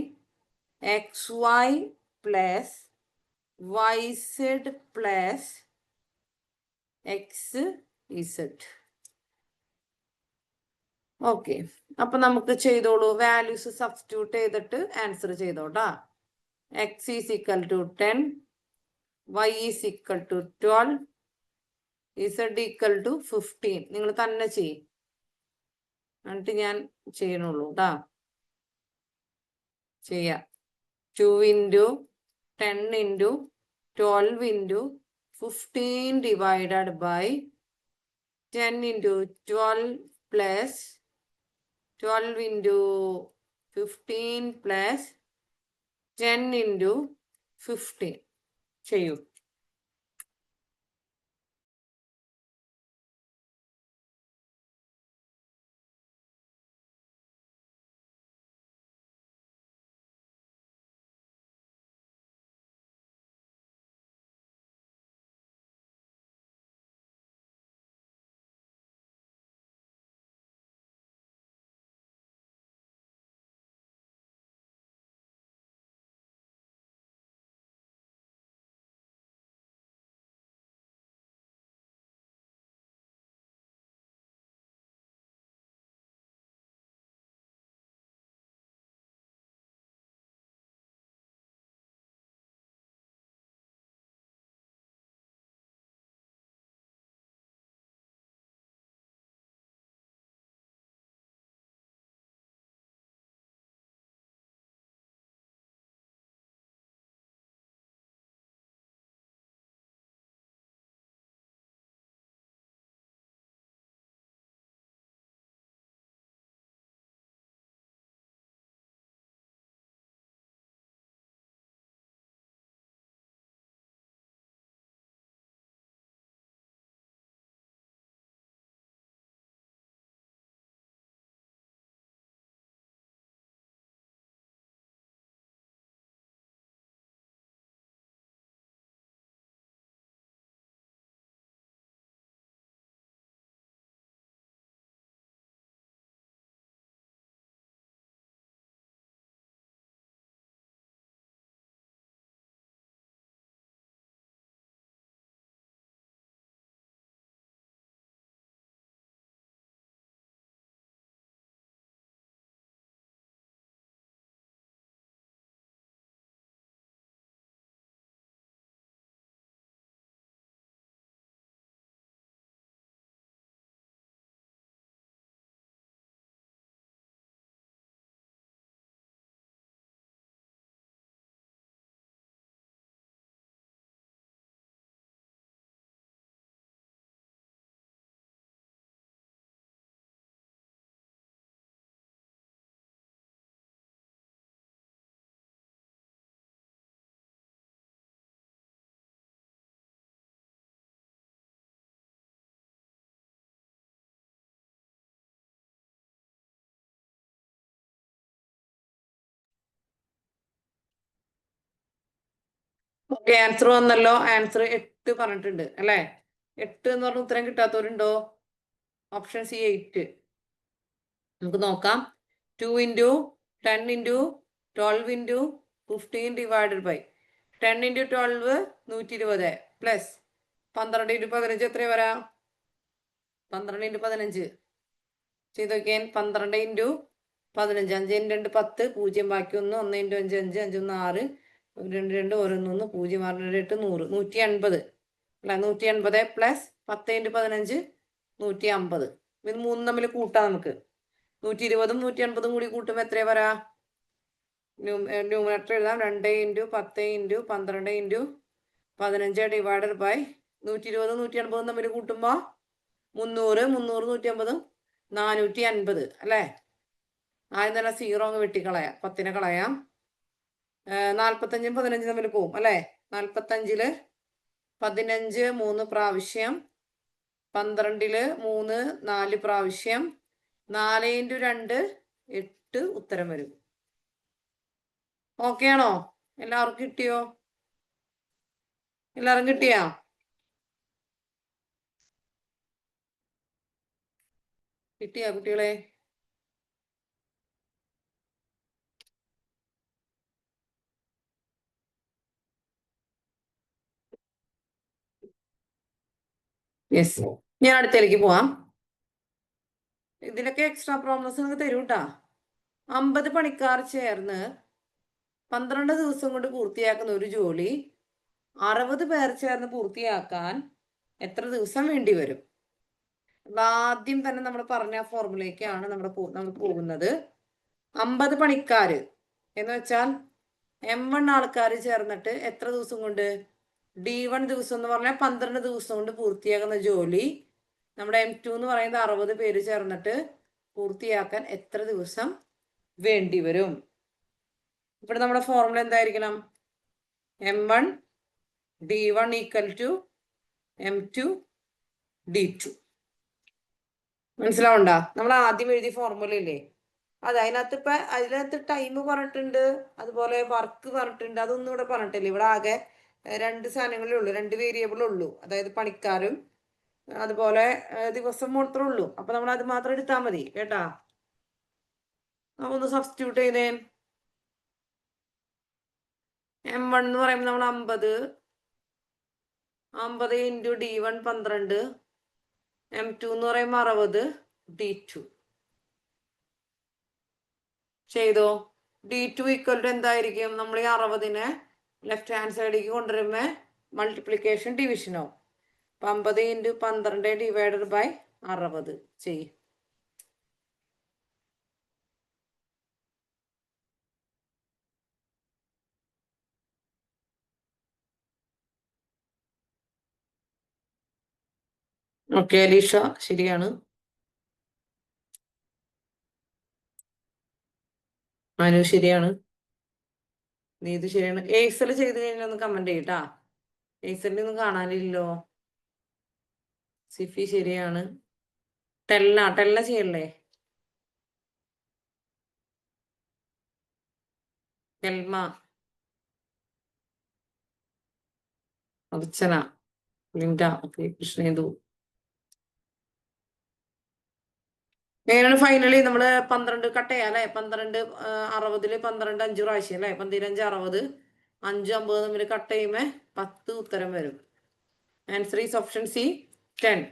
xy plus yz plus xz. ഓക്കെ, അപ്പൊ നമുക്ക് ചെയ്തോളൂ. വാല്യൂസ് സബ്സ്റ്റിറ്റ്യൂട്ട് ചെയ്തിട്ട് ആൻസർ ചെയ്തോട്ടാ. X is equal to 10, y is equal to 12, z equal to 15. നിങ്ങൾ തന്നെ ചെയ്യും, എന്നിട്ട് ഞാൻ ചെയ്യണുള്ളൂ കേട്ടാ. ചെയ്യാം. 2 into 10 into 12 into 15 divided by 10 into 12 plus 12 into 15 plus 10 into 15 ചെയ്യൂ. ഓക്കെ, ആൻസർ വന്നല്ലോ. ആൻസർ 8 പറഞ്ഞിട്ടുണ്ട് അല്ലെ? 8 എന്ന് പറഞ്ഞ ഉത്തരം കിട്ടാത്തവരുണ്ടോ? Option C 8. നമുക്ക് നോക്കാം. 2 into 10 into 12 into 15 divided by 10 into 12 120 plus 12 into 15 എത്ര വരാ? 12 into 15 ചെയ്ത് നോക്കിയാൽ 12 into 15, 5 into 2 10, 0 ബാക്കി 1, 1 into 5 5, 5 1 6, 2 2 ഓരോന്നൊന്ന് 0 6 8 100 180 അല്ല 180 പ്ലസ് 10 × 15 150. ഇത് മൂന്നും തമ്മിൽ കൂട്ടാം നമുക്ക്. 120ഉം 180ഉം കൂടി കൂട്ടുമ്പോൾ എത്രയാ പറയാ? ന്യൂമറേറ്റർ എഴുതാം. 2 × 10 × 12 × 15 ഡിവൈഡഡ് ബൈ 120 180 തമ്മിൽ കൂട്ടുമ്പോൾ 300 300 150 450 അല്ലേ? ആദ്യം തന്നെ 0 അങ്ങ് വെട്ടിക്കളയാം, 10നെ കളയാം. 45ഉം 15 തമ്മിൽ പോവും അല്ലേ? 45ല് 15 3 പ്രാവശ്യം, 12ല് 3 4 പ്രാവശ്യം, 4 × 2 8 ഉത്തരം വരും. ഓക്കെ ആണോ? എല്ലാവർക്കും കിട്ടിയോ? എല്ലാവർക്കും കിട്ടിയാ? കിട്ടിയാ കുട്ടികളെ? യെസ്, ഞാൻ അടുത്തേക്ക് പോവാം. ഇതിലൊക്കെ എക്സ്ട്രാ പ്രോബ്ലംസ് നിങ്ങൾക്ക് തരൂ കേട്ടാ. 50 പണിക്കാർ ചേർന്ന് 12 ദിവസം കൊണ്ട് പൂർത്തിയാക്കുന്ന ഒരു ജോലി 60 പേർ ചേർന്ന് പൂർത്തിയാക്കാൻ എത്ര ദിവസം വേണ്ടി വരും? ആദ്യം തന്നെ നമ്മൾ പറഞ്ഞ ഫോർമുലയ്ക്കാണ് നമ്മൾ പോകുന്നത്. 50 പണിക്കാര് എന്ന് വെച്ചാൽ M1 ആൾക്കാർ ചേർന്നിട്ട് എത്ര ദിവസം കൊണ്ട്? D1 ദിവസം എന്ന് പറഞ്ഞാൽ 12 ദിവസം കൊണ്ട് പൂർത്തിയാക്കുന്ന ജോലി നമ്മുടെ M2 എന്ന് പറയുന്നത് 60 പേര് ചേർന്നിട്ട് പൂർത്തിയാക്കാൻ എത്ര ദിവസം വേണ്ടി വരും? ഇവിടെ നമ്മുടെ ഫോർമുല എന്തായിരിക്കണം? M1 D1 = M2 D2. മനസ്സിലാവണ്ട? നമ്മൾ ആദ്യം എഴുതിയ ഫോർമുല ഇല്ലേ അത്, അതിനകത്ത് ടൈം പറഞ്ഞിട്ടുണ്ട്, അതുപോലെ വർക്ക് പറഞ്ഞിട്ടുണ്ട്, അതൊന്നും ഇവിടെ പറഞ്ഞിട്ടില്ല. ഇവിടെ ആകെ 2 സാധനങ്ങളേ ഉള്ളൂ, 2 വേരിയബിളേ ഉള്ളൂ. അതായത് പണിക്കാരും അതുപോലെ ദിവസം മാത്രമേ ഉള്ളൂ. അപ്പൊ നമ്മൾ അത് മാത്രം എടുത്താൽ മതി കേട്ടാ. നമുക്കൊന്ന് സബ്സ്റ്റിറ്റ്യൂട്ട് ചെയ്തേ. M1 എന്ന് പറയുമ്പോൾ നമ്മൾ 50 × D1 12, M2 എന്ന് പറയുമ്പോൾ 60 D2 ചെയ്തോ. D2 = എന്തായിരിക്കും? നമ്മൾ ഈ 60നെ ലെഫ്റ്റ് ഹാൻഡ് സൈഡിലേക്ക് കൊണ്ടുവരുമ്പോ മൾട്ടിപ്ലിക്കേഷൻ ഡിവിഷൻ ആവും. 50 × 12 ഡിവൈഡഡ് ബൈ 60 ചെയ്യും. ഓക്കെ അലീഷ, ശരിയാണ്. മനു ശരിയാണ്. നീതു ശരിയാണ്. ഏസൽ ചെയ്ത് കഴിഞ്ഞാൽ ഒന്ന് കമന്റ് ചെയ്യട്ടാ. ഏസലിനെ ഒന്നും കാണാനില്ലല്ലോ. സിഫി ശരിയാണ്. ടെല്ല ചെയ്യല്ലേ? തെൽമ, അർച്ചന, ലിൻഡ, ഓക്കെ, കൃഷ്ണേന്ദു. എങ്ങനെയാണ് ഫൈനലി നമ്മൾ 12 കട്ട് ചെയ്യാം അല്ലെ? 12 60ല് 12 5 പ്രാവശ്യം അല്ലെ? 15 60 5 50 തമ്മിൽ കട്ട് ചെയ്യുമ്പോ 10 ഉത്തരം വരും. Answer is option C 10.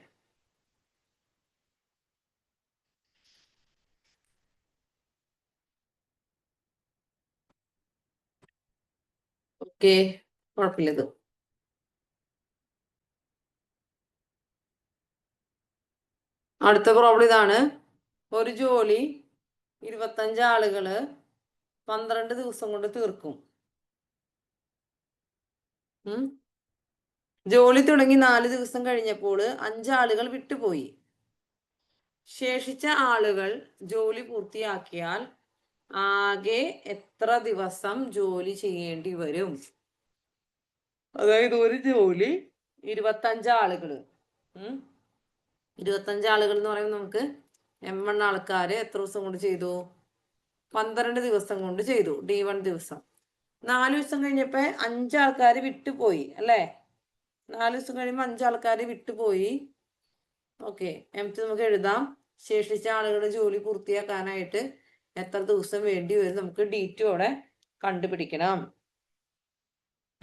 Okay, കുഴപ്പമില്ലത്. അടുത്ത പ്രോബ്ലം ഇതാണ്. ഒരു ജോലി 25 ആളുകള് 12 ദിവസം കൊണ്ട് തീർക്കും. ജോലി തുടങ്ങി 4 ദിവസം കഴിഞ്ഞപ്പോൾ 5 ആളുകൾ വിട്ടുപോയി. ശേഷിച്ച ആളുകൾ ജോലി പൂർത്തിയാക്കിയാൽ ആകെ എത്ര ദിവസം ജോലി ചെയ്യേണ്ടി വരും? അതായത് ഒരു ജോലി 25 ആളുകള് 25 ആളുകൾ എന്ന് പറയുമ്പോൾ നമുക്ക് M1 ആൾക്കാര് എത്ര ദിവസം കൊണ്ട് ചെയ്തു? 12 ദിവസം കൊണ്ട് ചെയ്തു. D1 ദിവസം. 4 ദിവസം കഴിഞ്ഞപ്പോ 5 ആൾക്കാർ വിട്ടുപോയി അല്ലേ? 4 ദിവസം കഴിയുമ്പോൾ 5 ആൾക്കാർ വിട്ടുപോയി. ഓക്കെ, M2 നമുക്ക് എഴുതാം. ശേഷിച്ച ആളുകളുടെ ജോലി പൂർത്തിയാക്കാനായിട്ട് എത്ര ദിവസം വേണ്ടി വരും? നമുക്ക് D2 അവിടെ കണ്ടുപിടിക്കണം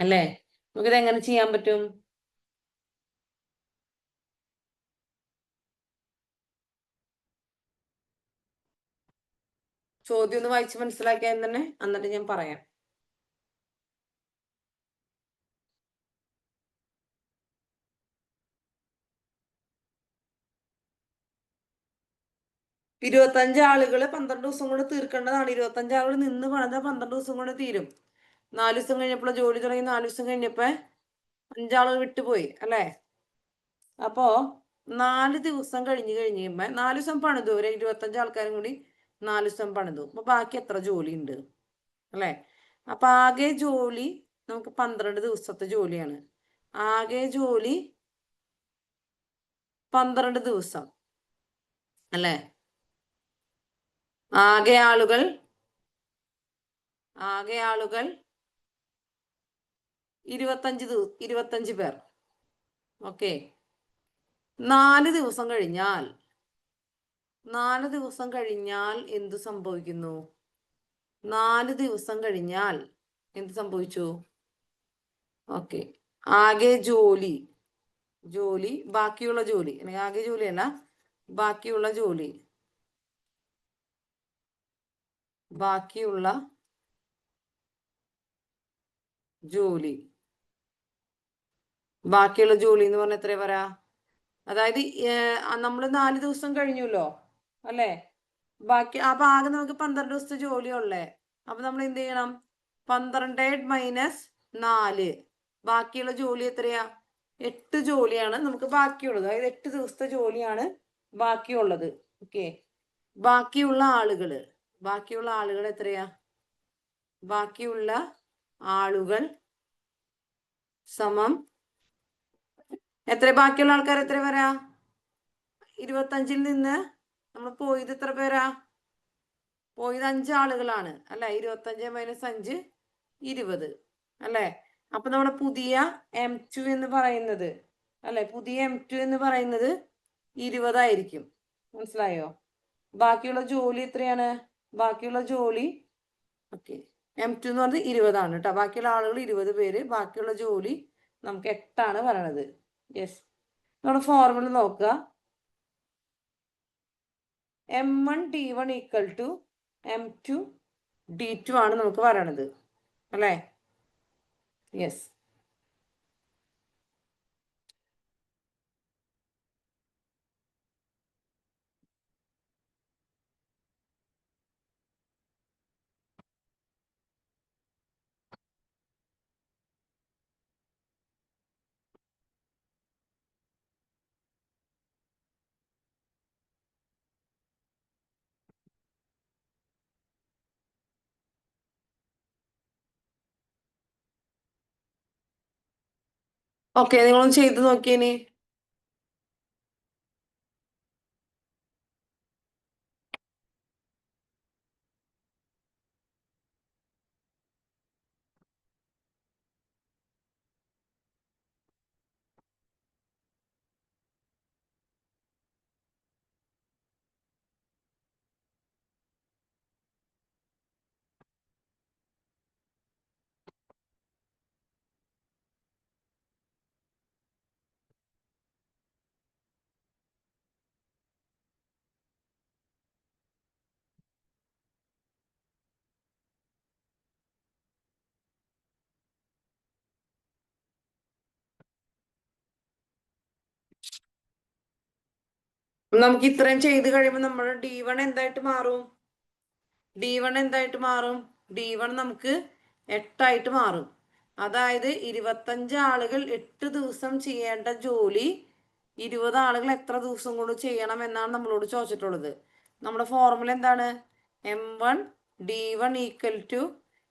അല്ലേ? നമുക്കിത് എങ്ങനെ ചെയ്യാൻ പറ്റും? ചോദ്യം ഒന്ന് വായിച്ച് മനസ്സിലാക്കിയാൽ തന്നെ, എന്നിട്ട് ഞാൻ പറയാം. 25 ആളുകള് 12 ദിവസം കൊണ്ട് തീർക്കേണ്ടതാണ്. 25 ആളുകൾ നിന്ന് പണിതാൽ 12 ദിവസം കൊണ്ട് തീരും. 4 ദിവസം കഴിഞ്ഞപ്പോൾ ജോലി തുടങ്ങി, 4 ദിവസം കഴിഞ്ഞപ്പോ 5 ആളുകൾ വിട്ടുപോയി അല്ലേ? അപ്പോ 4 ദിവസം കഴിഞ്ഞ് കഴിയുമ്പോ 4 ദിവസം പണിതു, ഒരു 25 ആൾക്കാരും കൂടി 4 ദിവസം പണിതു. അപ്പൊ ബാക്കി എത്ര ജോലി ഉണ്ട് അല്ലെ? അപ്പൊ ആകെ ജോലി നമുക്ക് 12 ദിവസത്തെ ജോലിയാണ്. ആകെ ജോലി 12 ദിവസം അല്ലെ? ആകെ ആളുകൾ 25 പേർ. ഓക്കെ. 4 ദിവസം കഴിഞ്ഞാൽ എന്ത് സംഭവിക്കുന്നു? 4 ദിവസം കഴിഞ്ഞാൽ എന്ത് സംഭവിച്ചു? ഓക്കെ. ആകെ ജോലി ബാക്കിയുള്ള ജോലി, ആകെ ജോലിയല്ല, ബാക്കിയുള്ള ജോലി എന്ന് പറഞ്ഞാൽ എത്ര പറയാ? അതായത് നമ്മൾ 4 ദിവസം കഴിഞ്ഞല്ലോ അല്ലേ? ബാക്കി അപ്പൊ ആകെ നമുക്ക് 12 ദിവസത്തെ ജോലിയുള്ളേ. അപ്പൊ നമ്മൾ എന്ത് ചെയ്യണം? 12 - 4, ബാക്കിയുള്ള ജോലി എത്രയാ? 8 ജോലിയാണ് നമുക്ക് ബാക്കിയുള്ളത്. അതായത് 8 ദിവസത്തെ ജോലിയാണ് ബാക്കിയുള്ളത്. ഓക്കെ. ബാക്കിയുള്ള ആളുകൾ എത്രയാ? ബാക്കിയുള്ള ആളുകൾ സമം എത്ര? ബാക്കിയുള്ള ആൾക്കാർ എത്ര പേരാ? 25-ൽ നിന്ന് നമ്മൾ പോയത് എത്ര പേരാ? പോയത് 5 ആളുകളാണ് അല്ലെ? 25 - 5 20 അല്ലെ? അപ്പൊ നമ്മുടെ പുതിയ M2 എന്ന് പറയുന്നത് അല്ലെ? പുതിയ M2 എന്ന് പറയുന്നത് 20 ആയിരിക്കും. മനസ്സിലായോ? ബാക്കിയുള്ള ജോലി എത്രയാണ്? ബാക്കിയുള്ള ജോലി ഓക്കെ, M2 എന്ന് പറഞ്ഞത് 20 ആണ് കേട്ടോ. ബാക്കിയുള്ള ആളുകൾ 20 പേര്, ബാക്കിയുള്ള ജോലി നമുക്ക് 8 പറയണത്. യെസ്. നമ്മുടെ ഫോർമുല നോക്കുക. M1D1 = M2D2 ആണ് നമുക്ക് പറയണത് അല്ലേ? യെസ്. ഓക്കെ, നിങ്ങളൊന്ന് ചെയ്ത് നോക്കിയേനി. നമുക്ക് ഇത്രയും ചെയ്ത് കഴിയുമ്പോൾ നമ്മുടെ D1 എന്തായിട്ട് മാറും? D1 നമുക്ക് 8 ആയിട്ട് മാറും. അതായത് 25 ആളുകൾ 8 ദിവസം ചെയ്യേണ്ട ജോലി 20 ആളുകൾ എത്ര ദിവസം കൊണ്ട് ചെയ്യണം എന്നാണ് നമ്മളോട് ചോദിച്ചിട്ടുള്ളത്. നമ്മുടെ ഫോർമുല എന്താണ്? M1D1 =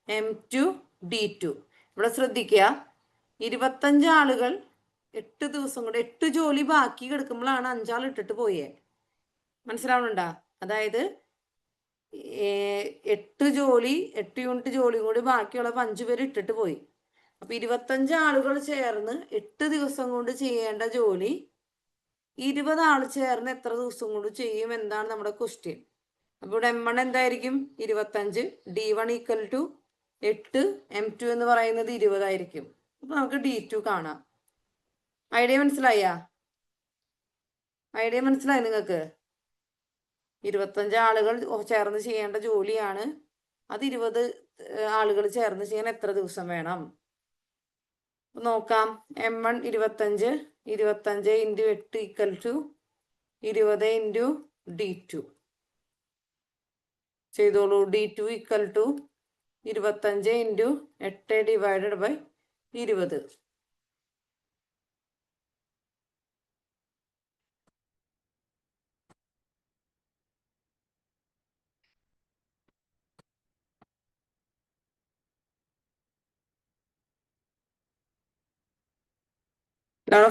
M2D2. ഇവിടെ ശ്രദ്ധിക്കുക, 25 ആളുകൾ 8 ദിവസം കൊണ്ട് 8 ജോലി ബാക്കി കിടക്കുമ്പോഴാണ് 5 ആൾ ഇട്ടിട്ട് പോയേ. മനസ്സിലാവുന്നുണ്ടാ? അതായത് 8 യൂണിറ്റ് ജോലി കൂടി ബാക്കിയുള്ള 5 പേര് ഇട്ടിട്ട് പോയി. അപ്പൊ 25 ആളുകൾ ചേർന്ന് 8 ദിവസം കൊണ്ട് ചെയ്യേണ്ട ജോലി 20 ആൾ ചേർന്ന് എത്ര ദിവസം കൊണ്ട് ചെയ്യും എന്താണ് നമ്മുടെ ക്വസ്റ്റ്യൻ. അപ്പൊ ഇവിടെ M1 എന്തായിരിക്കും? 25. D1 = 8. M2 എന്ന് പറയുന്നത് 20 ആയിരിക്കും. അപ്പൊ നമുക്ക് D2 കാണാം. ഐഡിയ മനസ്സിലായി നിങ്ങൾക്ക്? 25 ആളുകൾ ചേർന്ന് ചെയ്യേണ്ട ജോലിയാണ്. അത് 20 ആളുകൾ ചേർന്ന് ചെയ്യാൻ എത്ര ദിവസം വേണം നോക്കാം. M1 25 × 8 = 20 × D2. ചെയ്തോളൂ. D2 equal to 25 into 8 divided by 20.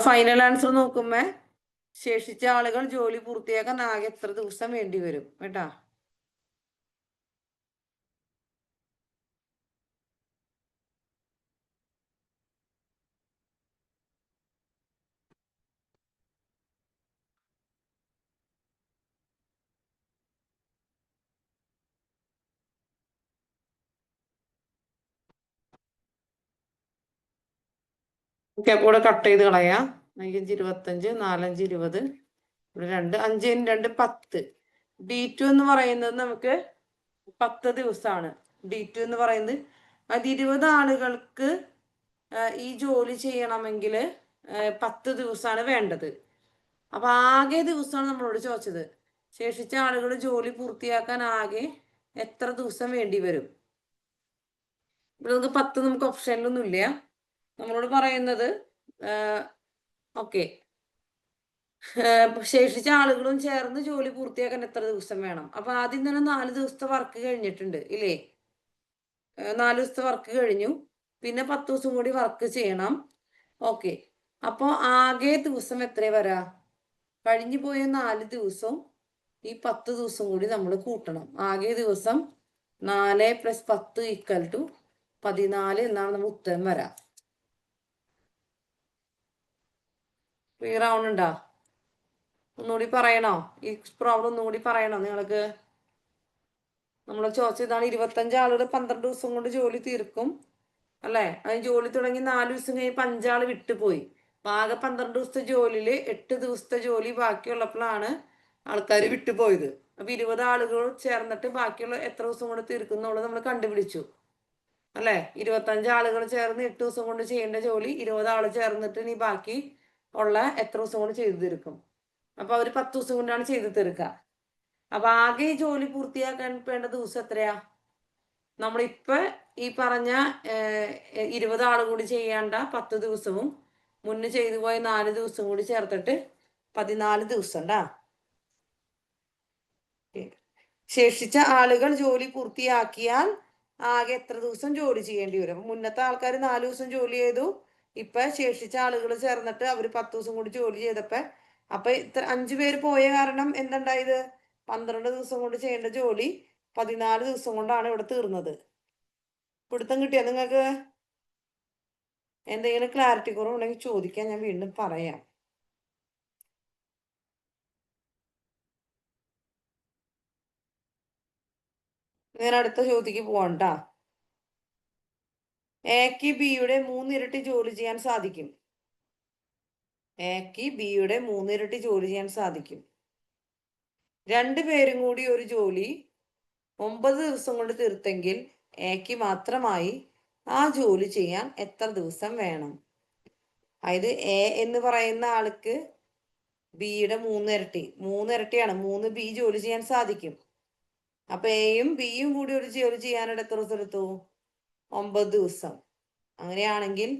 Final answer നോക്കുമ്പോ ശേഷിച്ച ആളുകൾ ജോലി പൂർത്തിയാക്കാൻ ആകെ എത്ര ദിവസം വേണ്ടി വരും കേട്ടാ. ഓക്കെ, അപ്പോൾ ഇവിടെ കട്ട് ചെയ്ത് കളയാം. 5 25, 4 5 20, ഇവിടെ 2 5 2 10. D2 എന്ന് പറയുന്നത് നമുക്ക് 10 ദിവസമാണ്. D2 എന്ന് പറയുന്നത് അത് 20 ആളുകൾക്ക് ഈ ജോലി ചെയ്യണമെങ്കിൽ 10 ദിവസമാണ് വേണ്ടത്. അപ്പൊ ആകെ ദിവസമാണ് നമ്മളോട് ചോദിച്ചത്. ശേഷിച്ച ആളുകൾ ജോലി പൂർത്തിയാക്കാൻ ആകെ എത്ര ദിവസം വേണ്ടി വരും. ഇവിടെ നമുക്ക് 10 നമുക്ക് ഓപ്ഷനിലൊന്നും ഇല്ല. നമ്മളോട് പറയുന്നത് ഓക്കെ, ശേഷിച്ച ആളുകളും ചേർന്ന് ജോലി പൂർത്തിയാക്കാൻ എത്ര ദിവസം വേണം. അപ്പൊ ആദ്യം തന്നെ 4 ദിവസത്തെ വർക്ക് കഴിഞ്ഞിട്ടുണ്ട് ഇല്ലേ. 4 ദിവസത്തെ വർക്ക് കഴിഞ്ഞു, പിന്നെ 10 ദിവസം കൂടി വർക്ക് ചെയ്യണം. ഓക്കെ, അപ്പൊ ആകെ ദിവസം എത്ര വരാ? കഴിഞ്ഞു പോയ 4 ദിവസവും ഈ 10 ദിവസം കൂടി നമ്മൾ കൂട്ടണം. ആകെ ദിവസം 4 + 10 ഈക്വൽ ടു 14 എന്നാണ് നമ്മൾ ഉത്തരം വരാം. ക്ലിയർ ആവുന്നുണ്ടോ? ഒന്നുകൂടി പറയണോ? ഈ പ്രോബ്ലം ഒന്നുകൂടി പറയണോ നിങ്ങൾക്ക്? നമ്മൾ ചോദിച്ചതാണ് 25 ആളുകൾ 12 ദിവസം കൊണ്ട് ജോലി തീർക്കും അല്ലെ. അതിന് ജോലി തുടങ്ങി 4 ദിവസം കഴിയുമ്പോൾ 5 ആള് വിട്ടുപോയി. ആകെ 12 ദിവസത്തെ ജോലിയില് 8 ദിവസത്തെ ജോലി ബാക്കിയുള്ളപ്പോഴാണ് ആൾക്കാർ വിട്ടുപോയത്. അപ്പൊ 20 ആളുകൾ ചേർന്നിട്ട് ബാക്കിയുള്ള എത്ര ദിവസം കൊണ്ട് തീർക്കുന്നുള്ളത് നമ്മൾ കണ്ടുപിടിച്ചു അല്ലെ. 25 ആളുകൾ ചേർന്ന് 8 ദിവസം കൊണ്ട് ചെയ്യേണ്ട ജോലി 20 ആള് ചേർന്നിട്ട് ഇനി ബാക്കി ഉള്ള എത്ര ദിവസം കൊണ്ട് ചെയ്തു തീർക്കും. അപ്പൊ അവര് 10 ദിവസം കൊണ്ടാണ് ചെയ്തു തീർക്കുക. അപ്പൊ ആകെ ജോലി പൂർത്തിയാക്കാൻ വേണ്ട ദിവസം എത്രയാ? നമ്മളിപ്പൊ ഈ പറഞ്ഞ 20 ആള് കൂടി ചെയ്യേണ്ട 10 ദിവസവും മുന്നേ ചെയ്തു പോയ 4 ദിവസം കൂടി ചേർത്തിട്ട് 14 ദിവസം ഉണ്ടാ. ശേഷിച്ച ആളുകൾ ജോലി പൂർത്തിയാക്കിയാൽ ആകെ എത്ര ദിവസം ജോലി ചെയ്യേണ്ടി വരും. അപ്പൊ മുന്നത്തെ ആൾക്കാർ 4 ദിവസം ജോലി ചെയ്തു, ഇപ്പൊ ശേഷിച്ച ആളുകൾ ചേർന്നിട്ട് അവര് 10 ദിവസം കൂടി ജോലി ചെയ്തപ്പോ അപ്പൊ ഇത്ര 5 പേര് പോയ കാരണം എന്തുണ്ടായത്? 12 ദിവസം കൊണ്ട് ചെയ്യേണ്ട ജോലി 14 ദിവസം കൊണ്ടാണ് ഇവിടെ തീർന്നത്. പിടുത്തം കിട്ടിയോ നിങ്ങൾക്ക്? എന്തെങ്കിലും ക്ലാരിറ്റി കുറവുണ്ടെങ്കിൽ ചോദിക്കാൻ, ഞാൻ വീണ്ടും പറയാം. ഞാൻ അടുത്ത ചോദ്യക്ക് പോകണ്ട. എക്ക് ബിയുടെ 3 ഇരട്ടി ജോലി ചെയ്യാൻ സാധിക്കും. എക്ക് ബിയുടെ 3 ഇരട്ടി ജോലി ചെയ്യാൻ സാധിക്കും. 2 പേരും കൂടി ഒരു ജോലി 9 ദിവസം കൊണ്ട് തീർത്തെങ്കിൽ എക്ക് മാത്രമായി ആ ജോലി ചെയ്യാൻ എത്ര ദിവസം വേണം? അതായത് എ എന്ന് പറയുന്ന ആൾക്ക് ബിയുടെ 3 ഇരട്ടി, 3 ഇരട്ടിയാണ്, 3 ബി ജോലി ചെയ്യാൻ സാധിക്കും. അപ്പൊ എയും ബിയും കൂടി ഒരു ജോലി ചെയ്യാനായിട്ട് എത്ര ദിവസം എടുത്തു? 9 ദിവസം. അങ്ങനെയാണെങ്കിൽ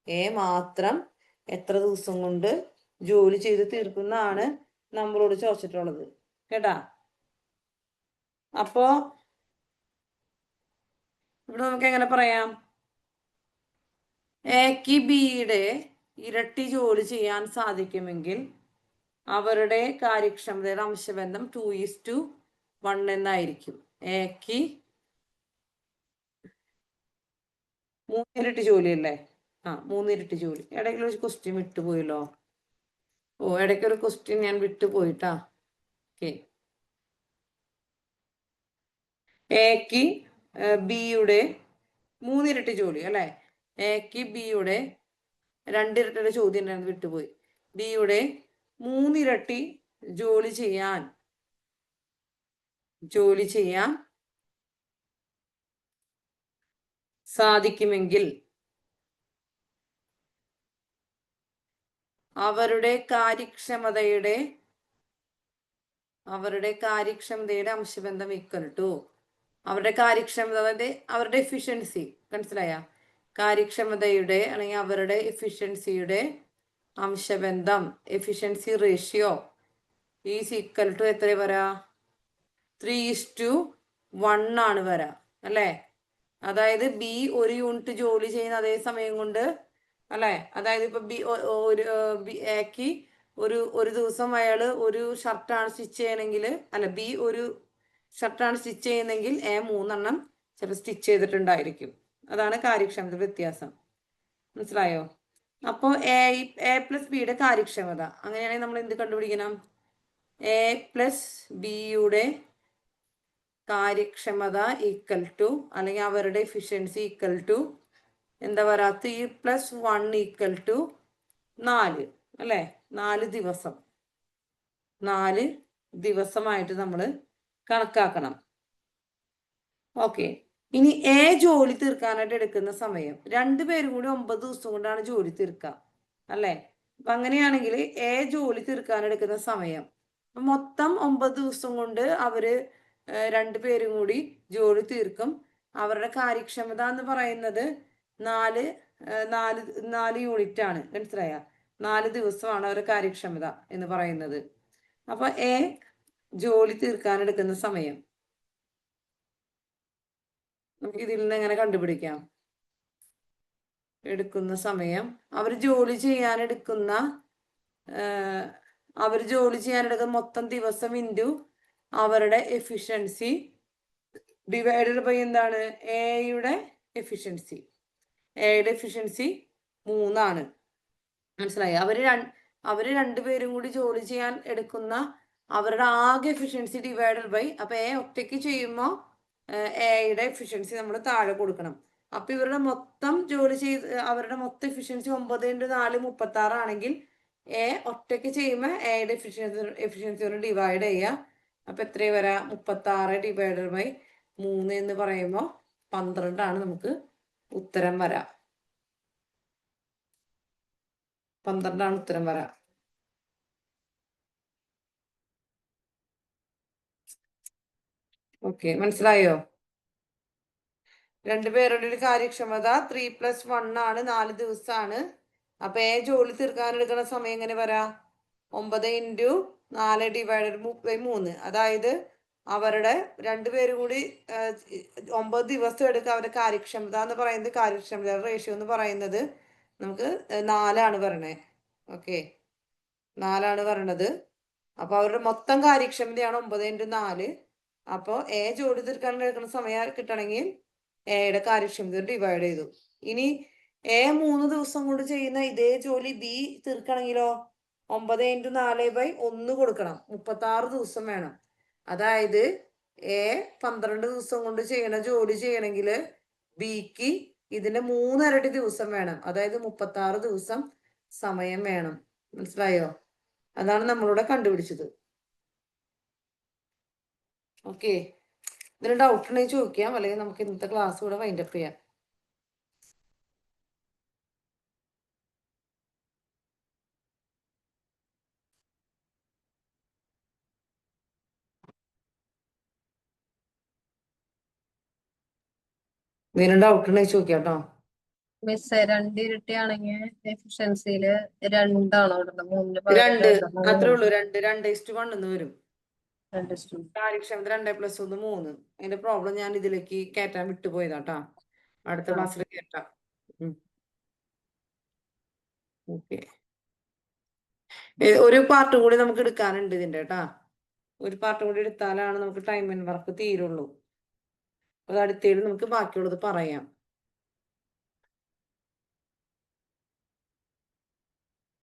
എ മാത്രം എത്ര ദിവസം കൊണ്ട് ജോലി ചെയ്ത് തീർക്കുന്നതാണ് നമ്മളോട് ചോദിച്ചിട്ടുള്ളത് കേട്ടാ. അപ്പോ ഇവിടെ നമുക്ക് എങ്ങനെ പറയാം? എക്ക് ബിയുടെ ഇരട്ടി ജോലി ചെയ്യാൻ സാധിക്കുമെങ്കിൽ അവരുടെ കാര്യക്ഷമതയുടെ അംശബന്ധം 2:1 എന്നായിരിക്കും. എക്ക് 3 ഇരട്ടി ജോലി അല്ലേ? 3 ഇരട്ടി ജോലി. ഇടയ്ക്കുള്ള ഒരു ക്വസ്റ്റ്യൻ വിട്ടുപോയല്ലോ. ഇടയ്ക്കൊരു ക്വസ്റ്റ്യൻ ഞാൻ വിട്ടുപോയിട്ടാ. ഓക്കെ, എക്ക് ബിയുടെ 3 ഇരട്ടി ജോലി അല്ലെ. എക്ക് ബിയുടെ 2 ഇരട്ടിയുടെ ചോദ്യം ഞാൻ വിട്ടുപോയി. ബിയുടെ 3 ഇരട്ടി ജോലി ചെയ്യാൻ സാധിക്കുമെങ്കിൽ അവരുടെ കാര്യക്ഷമതയുടെ അവരുടെ കാര്യക്ഷമതയുടെ അംശബന്ധം ഈക്വൽ ടു അവരുടെ കാര്യക്ഷമത, അതായത് അവരുടെ എഫിഷ്യൻസി, മനസ്സിലായ? കാര്യക്ഷമതയുടെ അല്ലെങ്കിൽ അവരുടെ എഫിഷ്യൻസിയുടെ അംശബന്ധം, efficiency ratio is equal to എത്ര വരാ? 3:1 ആണ് വരാ, അല്ലേ? അതായത് ബി ഒരു യൂണിറ്റ് ജോലി ചെയ്യുന്ന അതേ സമയം കൊണ്ട്, അല്ലേ? അതായത് ഇപ്പൊ ബി ഒരു എക്ക് ഒരു ദിവസം അയാൾ ഒരു ഷർട്ടാണ് സ്റ്റിച്ച് ചെയ്യണമെങ്കിൽ, അല്ല, ബി ഒരു ഷർട്ടാണ് സ്റ്റിച്ച് ചെയ്യുന്നെങ്കിൽ എ 3 ചിലപ്പോൾ സ്റ്റിച്ച് ചെയ്തിട്ടുണ്ടായിരിക്കും. അതാണ് കാര്യക്ഷമത വ്യത്യാസം, മനസ്സിലായോ? അപ്പോൾ എ പ്ലസ് ബിയുടെ കാര്യക്ഷമത അങ്ങനെയാണെങ്കിൽ നമ്മൾ എന്ത് കണ്ടുപിടിക്കണം? എ പ്ലസ് ബിയുടെ കാര്യക്ഷമത ഈക്വൽ ടു, അല്ലെങ്കിൽ അവരുടെ എഫിഷ്യൻസി ഈക്വൽ ടു എന്താ പറയുക? 3+1 ഈക്വൽ ടു 4, അല്ലേ? 4 ദിവസം, 4 ദിവസമായിട്ട് നമ്മൾ കണക്കാക്കണം. ഓക്കെ, ഇനി എ ജോലി തീർക്കാനായിട്ട് എടുക്കുന്ന സമയം, 2 പേരും കൂടി 9 ദിവസം കൊണ്ടാണ് ജോലി തീർക്കുക, അല്ലേ? അപ്പൊ അങ്ങനെയാണെങ്കിൽ എ ജോലി തീർക്കാൻ എടുക്കുന്ന സമയം മൊത്തം 9 ദിവസം കൊണ്ട് അവര് 2 പേരും കൂടി ജോലി തീർക്കും. അവരുടെ കാര്യക്ഷമത എന്ന് പറയുന്നത് 4 യൂണിറ്റ് ആണ്, മനസ്സിലായ? 4 ദിവസമാണ് അവരുടെ കാര്യക്ഷമത എന്ന് പറയുന്നത്. അപ്പൊ എ ജോലി തീർക്കാൻ എടുക്കുന്ന സമയം നമുക്ക് ഇതിൽ നിന്ന് എങ്ങനെ കണ്ടുപിടിക്കാം? എടുക്കുന്ന സമയം അവർ ജോലി ചെയ്യാനെടുക്കുന്ന മൊത്തം ദിവസം ഇൻറ്റു അവരുടെ എഫിഷ്യൻസി ഡിവൈഡഡ് ബൈ എന്താണ്? എയുടെ എഫിഷ്യൻസി. എയുടെ എഫിഷ്യൻസി 3 മനസ്സിലായി? അവര് 2 പേരും കൂടി ജോലി ചെയ്യാൻ എടുക്കുന്ന അവരുടെ ആകെ എഫിഷ്യൻസി ഡിവൈഡഡ് ബൈ, അപ്പൊ എ ഒറ്റയ്ക്ക് ചെയ്യുമ്പോൾ എയുടെ എഫിഷ്യൻസി നമ്മൾ താഴെ കൊടുക്കണം. അപ്പൊ ഇവരുടെ മൊത്തം ജോലി ചെയ്ത് അവരുടെ മൊത്തം എഫിഷ്യൻസി 9 × 4 36 ആണെങ്കിൽ എ ഒറ്റയ്ക്ക് ചെയ്യുമ്പോൾ എയുടെ എഫിഷ്യൻസിയോട് ഡിവൈഡ് ചെയ്യുക. അപ്പൊ എത്ര വരാ? 36 ഡിവൈഡഡ് ബൈ 3 എന്ന് പറയുമ്പോൾ 12 നമുക്ക് ഉത്തരം വരാ. 12 ഉത്തരം വരാ. ഓക്കെ, മനസ്സിലായോ? 2 പേരുടെ കാര്യക്ഷമത 3+1 ആണ്, 4 ദിവസമാണ്. അപ്പൊ എ ജോലി തീർക്കാൻ എടുക്കുന്ന സമയം എങ്ങനെ വരാ? 9 × 4 ഡിവൈഡഡ് ബൈ 3. അതായത് അവരുടെ 2 പേരും കൂടി 9 ദിവസം എടുക്കുക. അവരുടെ കാര്യക്ഷമത എന്ന് പറയുന്നത്, കാര്യക്ഷമത റേഷ്യോ എന്ന് പറയുന്നത് നമുക്ക് 4 പറയണേ. ഓക്കെ, 4 പറയണത്. അപ്പൊ അവരുടെ മൊത്തം കാര്യക്ഷമതയാണ് 9 × 4. അപ്പോൾ എ ജോലി തീർക്കാൻ എടുക്കുന്ന സമയം കിട്ടണമെങ്കിൽ എയുടെ കാര്യക്ഷമത ഡിവൈഡ് ചെയ്തു. ഇനി എ 3 ദിവസം കൊണ്ട് ചെയ്യുന്ന ഇതേ ജോലി ബി തീർക്കണമെങ്കിലോ 9 × 4/1 കൊടുക്കണം. 36 ദിവസം വേണം. അതായത് എ 12 ദിവസം കൊണ്ട് ചെയ്യണ ജോലി ചെയ്യണമെങ്കിൽ ബിക്ക് ഇതിന്റെ 3 ഇരട്ടി ദിവസം വേണം. അതായത് 36 ദിവസം സമയം വേണം. മനസ്സിലായോ? അതാണ് നമ്മളിവിടെ കണ്ടുപിടിച്ചത്. ഓക്കെ, ഇതിന് ഡൗട്ട് ഉണ്ടെങ്കിൽ ചോദിക്കാം, അല്ലെങ്കിൽ നമുക്ക് ഇന്നത്തെ ക്ലാസ് കൂടെ വൈൻഡപ്പ് ചെയ്യാം. ഇതിന് ഡൗട്ട് ഉണ്ടെങ്കിൽ ചോദിക്കാം കേട്ടോ. മിസ് 2 ഇരട്ടിയാണെങ്കിൽ എഫിഷ്യൻസിയില് 2 ആണോ ഇടുന്നത്? 2 അത്രേ ഉള്ളൂ. 2:1 എന്ന് വരും. 2:2. കാര്യക്ഷമത 2+1 3. അതിന്റെ പ്രോബ്ലം ഞാൻ ഇതിലേക്ക് കയറ്റാൻ വിട്ടുപോയതാട്ടാ. അടുത്ത ക്ലാസ്സിൽ കയറ്റാം. ഓക്കെ, ഒരു പാർട്ട് കൂടി നമുക്ക് എടുക്കാനുണ്ട് ഇതിന്റെ കേട്ടാ. ഒരു പാർട്ട് കൂടി എടുത്താലാണ് നമുക്ക് ടൈം ആൻഡ് വർക്ക് തീരുള്ളൂ. അത് അടുത്തേൽ നമുക്ക് ബാക്കിയുള്ളത് പറയാം.